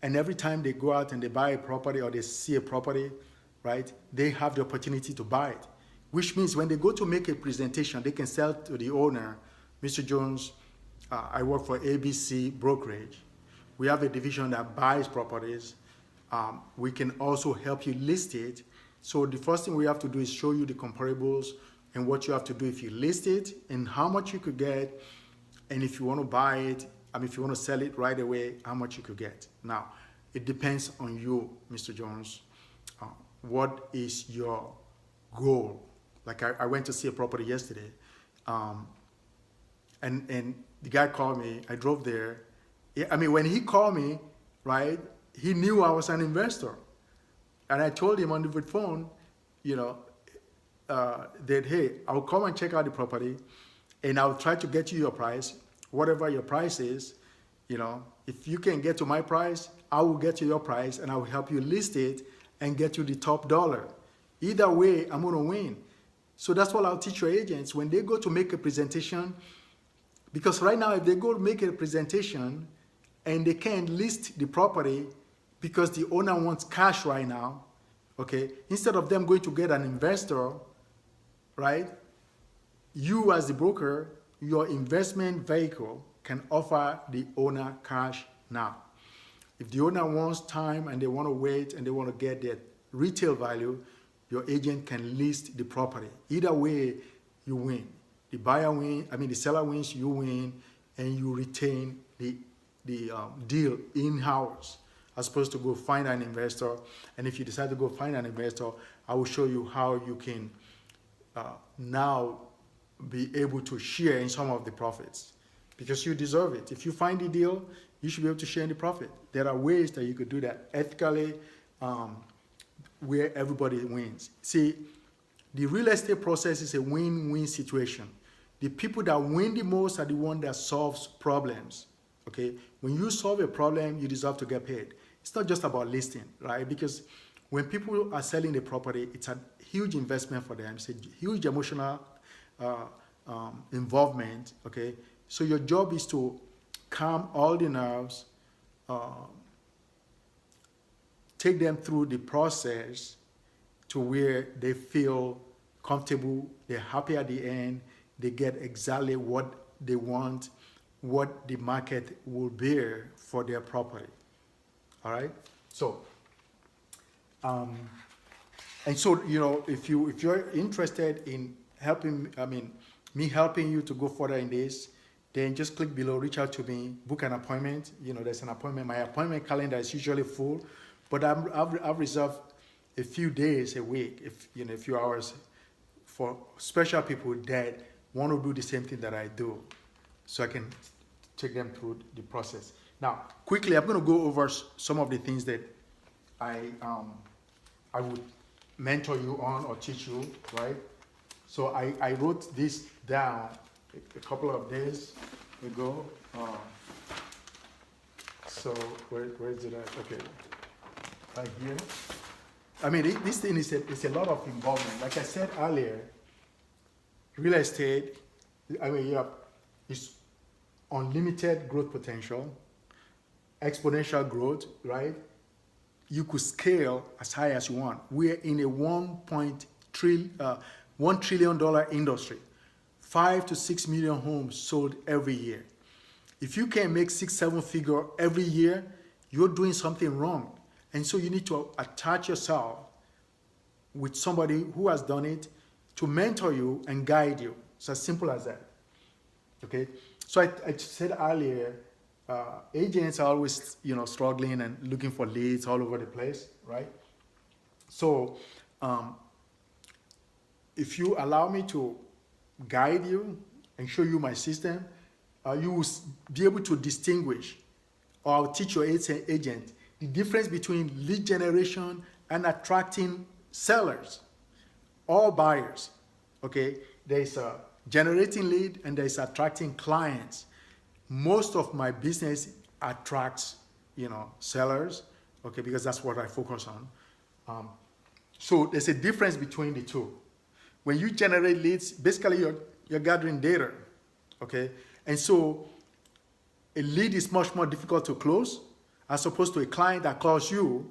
And every time they go out and they buy a property or they see a property, right, they have the opportunity to buy it, which means when they go to make a presentation, they can sell to the owner, Mr. Jones, I work for ABC Brokerage. We have a division that buys properties. We can also help you list it. So the first thing we have to do is show you the comparables and what you have to do if you list it and how much you could get. And if you want to buy it, if you want to sell it right away, how much you could get. Now, it depends on you, Mr. Jones. What is your goal? Like I went to see a property yesterday, and the guy called me. I drove there. When he called me, right, he knew I was an investor. And I told him on the phone, that, hey, I'll come and check out the property and I'll try to get you your price, whatever your price is. If you can get to my price, I will get you your price and I will help you list it and get you the top dollar. Either way, I'm going to win. So that's what I'll teach your agents when they go to make a presentation. Because right now, if they go to make a presentation and they can't list the property because the owner wants cash right now, okay, instead of them going to get an investor, right, you as the broker, your investment vehicle can offer the owner cash now. If the owner wants time and they want to wait and they want to get their retail value, your agent can list the property. Either way, you win. The buyer wins, the seller wins, you win, and you retain the deal in-house as opposed to go find an investor. And if you decide to go find an investor, I will show you how you can now be able to share in some of the profits because you deserve it. If you find the deal, you should be able to share in the profit. There are ways that you could do that ethically, where everybody wins. See, the real estate process is a win-win situation. The people that win the most are the one that solves problems, okay? When you solve a problem, you deserve to get paid. It's not just about listing, right? Because when people are selling the property, it's a huge investment for them. It's a huge emotional involvement, okay? So your job is to calm all the nerves, take them through the process to where they feel comfortable, they're happy at the end, they get exactly what they want, what the market will bear for their property. All right. So, and so, you know, if you're interested in helping, me helping you to go further in this, then just click below, reach out to me, book an appointment. You know, there's an appointment. My appointment calendar is usually full, but I've reserved a few days a week, a few hours for special people that want to do the same thing that I do, so I can take them through the process. Now, quickly, I'm going to go over some of the things that I would mentor you on or teach you, right? So I wrote this down a couple of days ago. So where is it at? Okay, right here. I mean, this thing is a lot of involvement. Like I said earlier, real estate, it's unlimited growth potential, exponential growth, right? You could scale as high as you want. We're in a $1 trillion industry. 5 to 6 million homes sold every year. If you can make 6-7 figure every year, you're doing something wrong. And so you need to attach yourself with somebody who has done it to mentor you and guide you. It's as simple as that. Okay? So I said earlier, agents are always, struggling and looking for leads all over the place, right? So if you allow me to guide you and show you my system, you will be able to distinguish, or I'll teach your agent the difference between lead generation and attracting sellers or buyers. Okay, there's a generating lead and there's attracting clients. Most of my business attracts, sellers, okay, because that's what I focus on. So there's a difference between the two. When you generate leads, basically you're gathering data, okay? And so a lead is much more difficult to close as opposed to a client that calls you,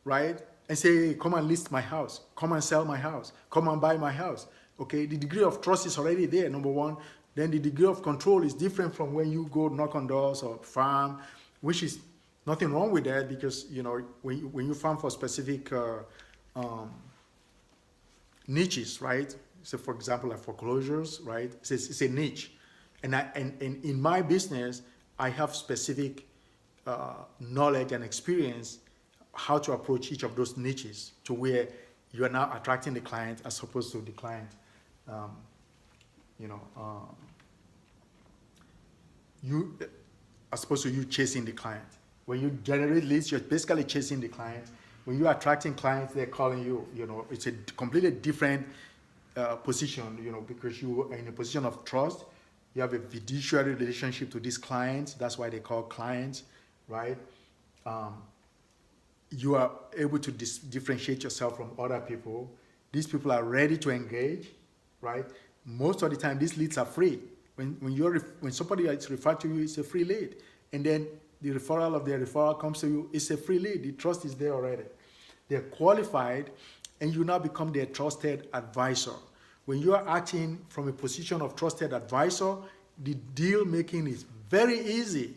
right? And say, hey, come and list my house, come and sell my house, come and buy my house, okay? The degree of trust is already there, number one. Then the degree of control is different from when you go knock on doors or farm, which is nothing wrong with that, because, when you farm for specific niches, right? So for example, like foreclosures, right? It's a niche. And in my business, I have specific knowledge and experience how to approach each of those niches to where you are now attracting the client as opposed to the client, as opposed to you chasing the client. When you generate leads, you're basically chasing the client. When you're attracting clients, they're calling you. It's a completely different position, because you are in a position of trust. You have a fiduciary relationship to these clients. That's why they call clients, right? You are able to differentiate yourself from other people. These people are ready to engage, right? Most of the time, these leads are free. When somebody is referred to you, it's a free lead. And then the referral of their referral comes to you, it's a free lead. The trust is there already. They're qualified, and you now become their trusted advisor. When you are acting from a position of trusted advisor, the deal making is very easy.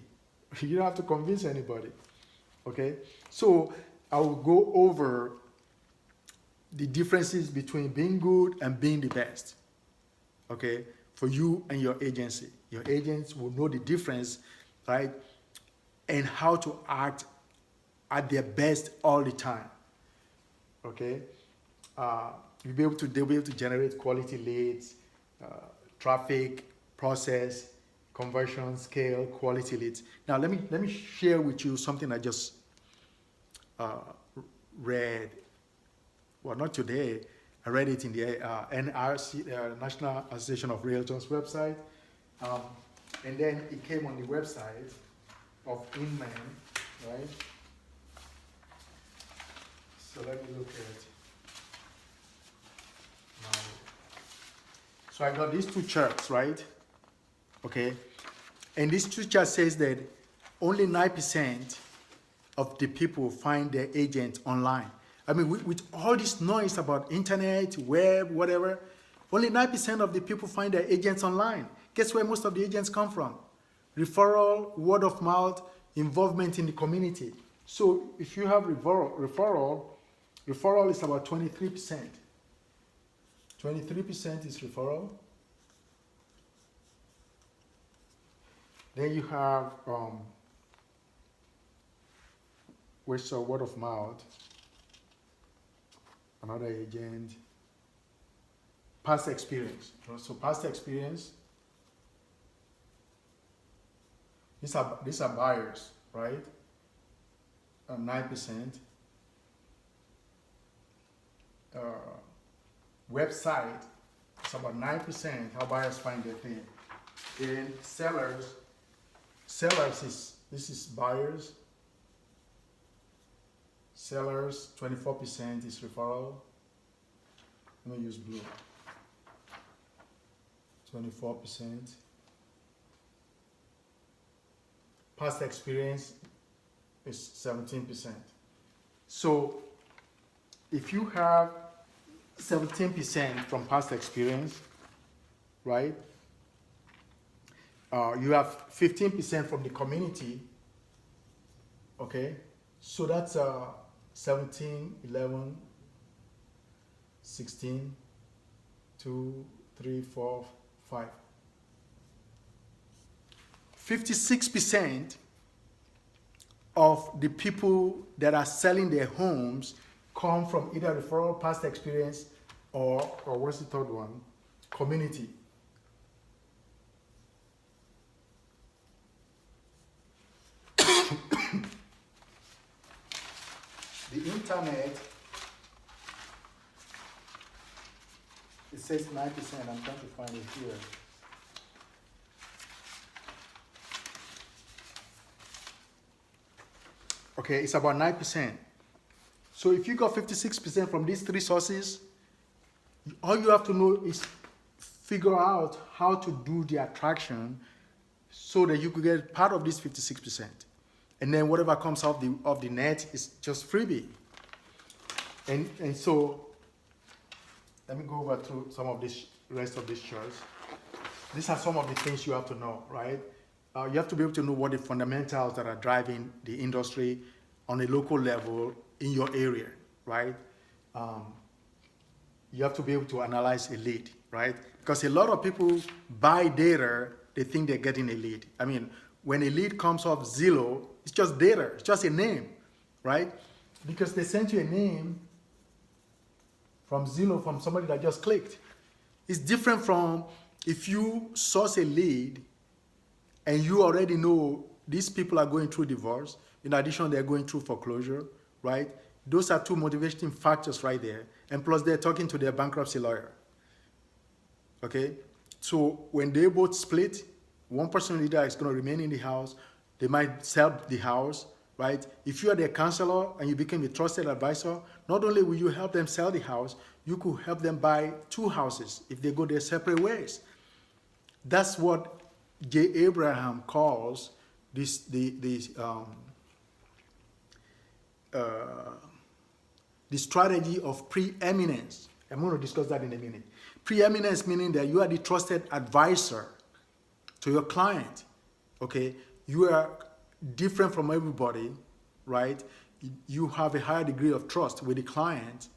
You don't have to convince anybody, okay? So I will go over the differences between being good and being the best, okay, for you and your agency. Your agents will know the difference, right, and how to act at their best all the time, okay? They'll be able to generate quality leads, traffic, process, conversion, scale, quality leads. Now let me share with you something I just read. Well, not today. I read it in the NRC, National Association of Realtors website, and then it came on the website of Inman, right? So let me look at it. So I got these two charts, right? Okay. And these two charts says that only 9% of the people find their agent online. I mean, with all this noise about internet, web, whatever, only 9% of the people find their agents online. Guess where most of the agents come from? Referral, word of mouth, involvement in the community. So if you have referral is about 23%. 23% is referral. Then you have where's your word of mouth, another agent, past experience. So past experience, these are buyers, right? 9%. Website, it's about 9% how buyers find their thing. Then sellers this is buyers. Sellers, 24% is referral. Let me use blue. 24%. Past experience is 17%. So if you have 17% from past experience, right? You have 15% from the community, okay? So that's 17, 11, 16, 2, 3, 4, 5. 56% of the people that are selling their homes come from either referral, past experience, or what's the third one? Community. The internet, it says 9%. I'm trying to find it here. Okay, it's about 9%. So if you got 56% from these three sources, all you have to know is figure out how to do the attraction so that you could get part of this 56%. And then whatever comes off the net is just freebie. And so let me go over to some of this rest of these charts. These are some of the things you have to know, right? You have to be able to know what the fundamentals that are driving the industry on a local level in your area, right? You have to be able to analyze a lead, right? Because a lot of people buy data, they think they're getting a lead. I mean, when a lead comes off Zillow, it's just data, it's just a name, right? Because they sent you a name from Zillow from somebody that just clicked. It's different from if you source a lead and you already know these people are going through divorce, in addition, they're going through foreclosure, right? Those are two motivating factors right there. And plus, they're talking to their bankruptcy lawyer, okay? So when they both split, one person either is going to remain in the house, they might sell the house, right? If you are their counselor and you become a trusted advisor, not only will you help them sell the house, you could help them buy two houses if they go their separate ways. That's what J. Abraham calls the strategy of preeminence. I'm going to discuss that in a minute. Preeminence meaning that you are the trusted advisor to your client, okay? You are different from everybody, right? You have a higher degree of trust with the client,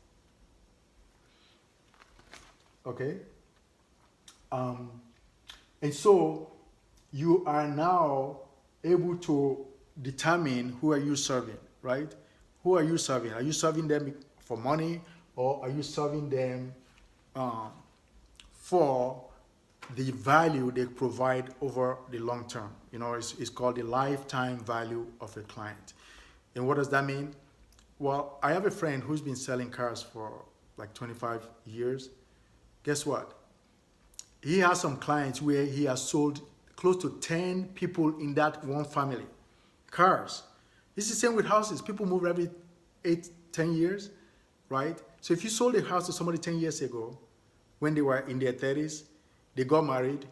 okay? And so you are now able to determine who are you serving, right? Who are you serving? Are you serving them for money, or are you serving them for the value they provide over the long term? You know, it's called the lifetime value of a client. And what does that mean? Well, I have a friend who's been selling cars for like 25 years. Guess what? He has some clients where he has sold close to 10 people in that one family cars. It's the same with houses. People move every 8, 10 years, right? So if you sold a house to somebody 10 years ago, when they were in their 30s, they got married,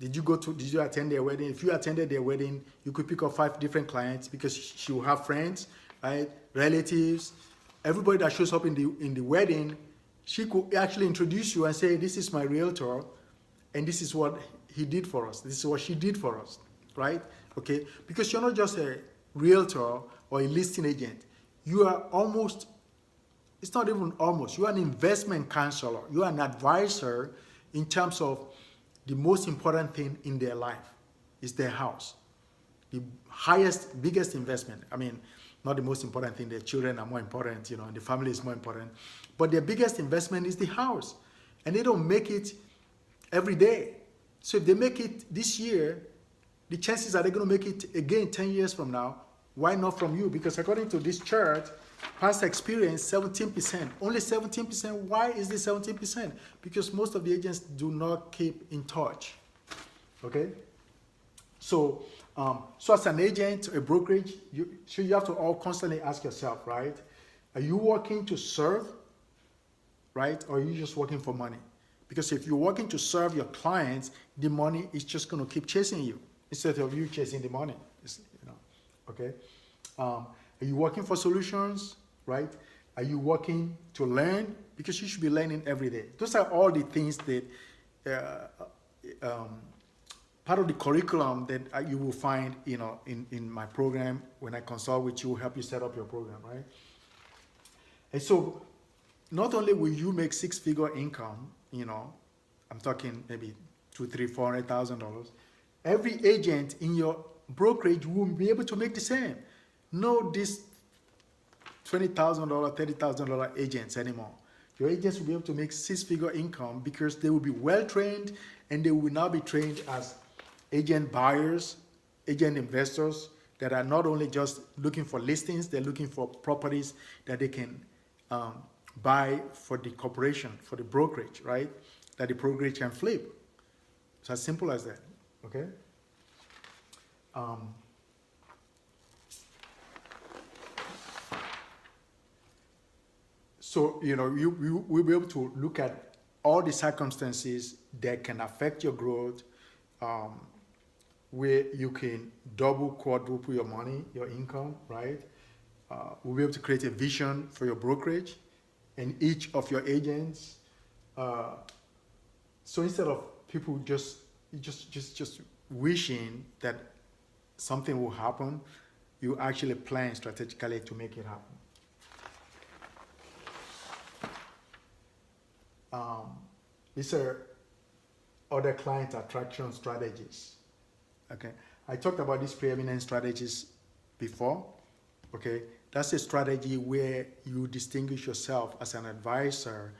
did you attend their wedding? If you attended their wedding, you could pick up 5 different clients because she will have friends, right? Relatives, everybody that shows up in the wedding, she could actually introduce you and say, this is my realtor, and this is what he did for us. This is what she did for us, right? Okay, because you're not just a realtor or a listing agent. You are almost, it's not even almost, you are an investment counselor. You are an advisor in terms of the most important thing in their life is their house. The highest, biggest investment. I mean, not the most important thing. Their children are more important, and the family is more important. But their biggest investment is the house. And they don't make it every day. So if they make it this year, the chances are they're going to make it again 10 years from now. Why not from you? Because according to this chart, past experience, 17%. Only 17%. Why is this 17%? Because most of the agents do not keep in touch. Okay? So as an agent, a brokerage, you have to all constantly ask yourself, right? Are you working to serve, right? Or are you just working for money? Because if you're working to serve your clients, the money is just going to keep chasing you instead of you chasing the money. Okay? Are you working for solutions, right? Are you working to learn? Because you should be learning every day. Those are all the things that part of the curriculum that you will find, in my program when I consult with you, help you set up your program, right? And so not only will you make six-figure income, I'm talking maybe $200,000, $300,000, $400,000. Every agent in your brokerage will be able to make the same. No, this $20,000, $30,000 agents anymore. Your agents will be able to make six-figure income because they will be well-trained and they will now be trained as agent buyers, agent investors that are not only just looking for listings, they're looking for properties that they can buy for the corporation, for the brokerage, right? That the brokerage can flip. It's as simple as that, okay? So, you will be able to look at all the circumstances that can affect your growth, where you can double, quadruple your money, your income, right? We'll be able to create a vision for your brokerage and each of your agents. So instead of people just wishing that something will happen, you actually plan strategically to make it happen. These are other client attraction strategies. Okay, I talked about these preeminent strategies before. Okay, that's a strategy where you distinguish yourself as an advisor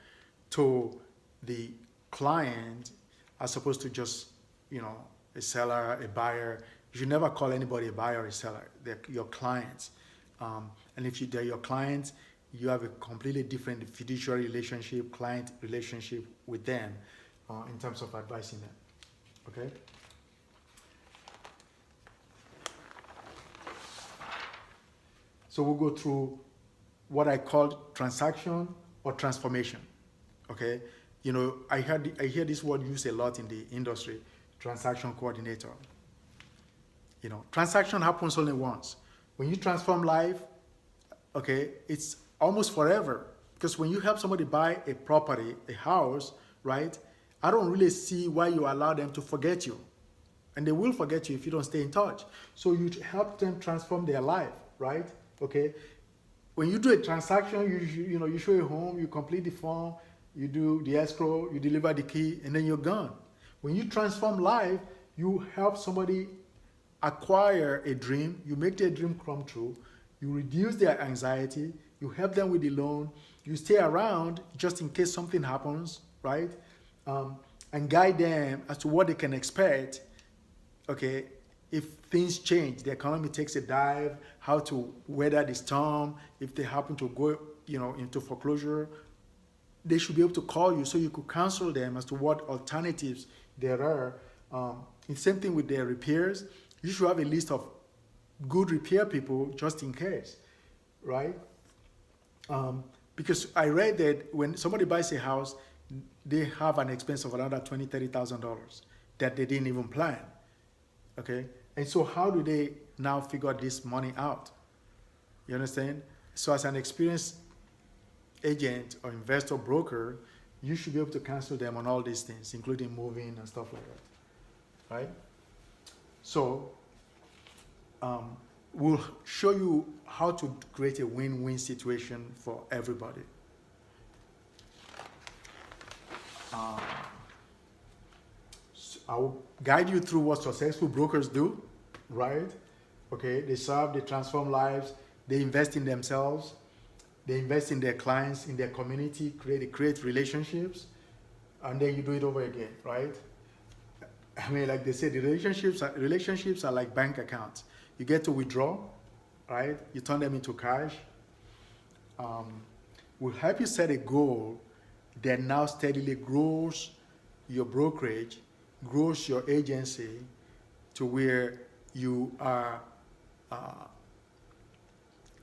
to the client as opposed to just, a seller, a buyer. You should never call anybody a buyer or a seller. They're your clients. And if they're your clients, you have a completely different fiduciary relationship, client relationship with them in terms of advising them. Okay? So we'll go through what I call transaction or transformation. Okay? I hear this word used a lot in the industry, transaction coordinator. Transaction happens only once. When you transform life, okay, it's almost forever. Because when you help somebody buy a property, a house, right, I don't really see why you allow them to forget you. And they will forget you if you don't stay in touch. So you help them transform their life, right? Okay. When you do a transaction, you show a home, you complete the form, you do the escrow, you deliver the key, and then you're gone. When you transform life, you help somebody acquire a dream, you make their dream come true, you reduce their anxiety, you help them with the loan, you stay around just in case something happens, right? And guide them as to what they can expect, okay, if things change, the economy takes a dive, how to weather the storm, if they happen to go, into foreclosure, they should be able to call you so you could counsel them as to what alternatives there are. The same thing with their repairs. You should have a list of good repair people just in case, right? Because I read that when somebody buys a house, they have an expense of another $20,000, $30,000 that they didn't even plan, okay? And so how do they now figure this money out? You understand? So as an experienced agent or investor broker, you should be able to counsel them on all these things, including moving and stuff like that. right? So we'll show you how to create a win-win situation for everybody. I will guide you through what successful brokers do, right? Okay, they serve, they transform lives, they invest in themselves, they invest in their clients, in their community, create relationships, and then you do it over again, right? I mean, like they say, the relationships are like bank accounts. You get to withdraw, right? You turn them into cash. Will help you set a goal that now steadily grows your brokerage, grows your agency to where you are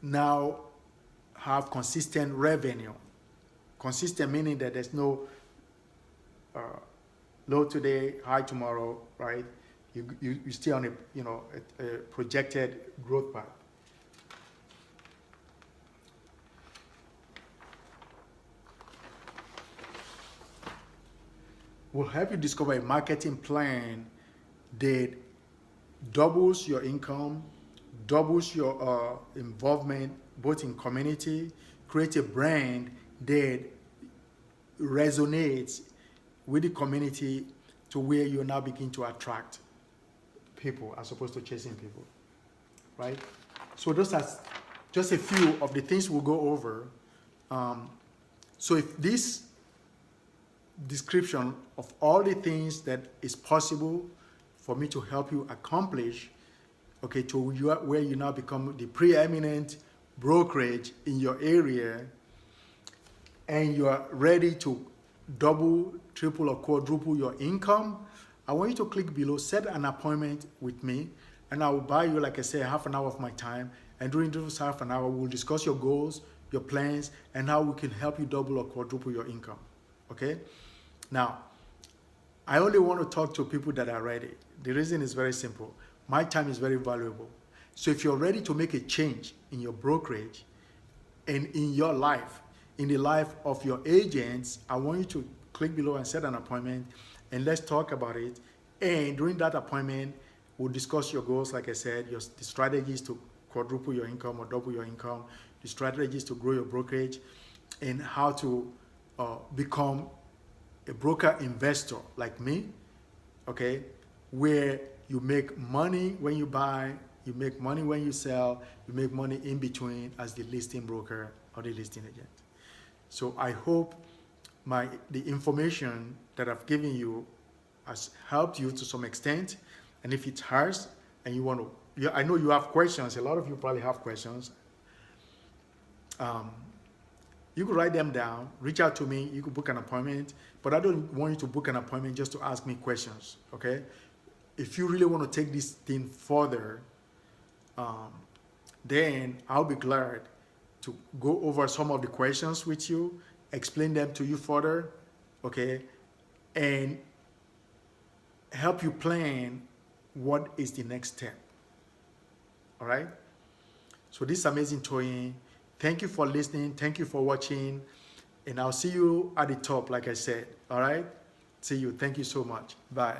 now have consistent revenue. Consistent meaning that there's no low today, high tomorrow, right? You stay on a projected growth path. Will help you discover a marketing plan that doubles your income, doubles your involvement both in community, create a brand that resonates with the community to where you now begin to attract people as opposed to chasing people, right? So those are just a few of the things we'll go over. So if this description of all the things that is possible for me to help you accomplish, okay, to where you now become the preeminent brokerage in your area, and you are ready to double, triple, or quadruple your income, I want you to click below, set an appointment with me, and I will buy you, like I said, half an hour of my time. And during this half an hour, we'll discuss your goals, your plans, and how we can help you double or quadruple your income. Okay? Now, I only want to talk to people that are ready. The reason is very simple. My time is very valuable. So if you're ready to make a change in your brokerage and in your life, in the life of your agents, I want you to click below and set an appointment, and let's talk about it. And during that appointment, we'll discuss your goals, like I said, the strategies to quadruple your income or double your income, the strategies to grow your brokerage, and how to become a broker investor like me, okay, where you make money when you buy, you make money when you sell, you make money in between as the listing broker or the listing agent. So I hope the information that I've given you has helped you to some extent. And if it has, and you want to, I know you have questions. A lot of you probably have questions. You could write them down, reach out to me, you could book an appointment, but I don't want you to book an appointment just to ask me questions, okay? If you really want to take this thing further, then I'll be glad to go over some of the questions with you, explain them to you further, okay? And help you plan what is the next step, all right? So this is Amazing Toying. Thank you for listening. Thank you for watching. And I'll see you at the top, like I said. All right? See you. Thank you so much. Bye.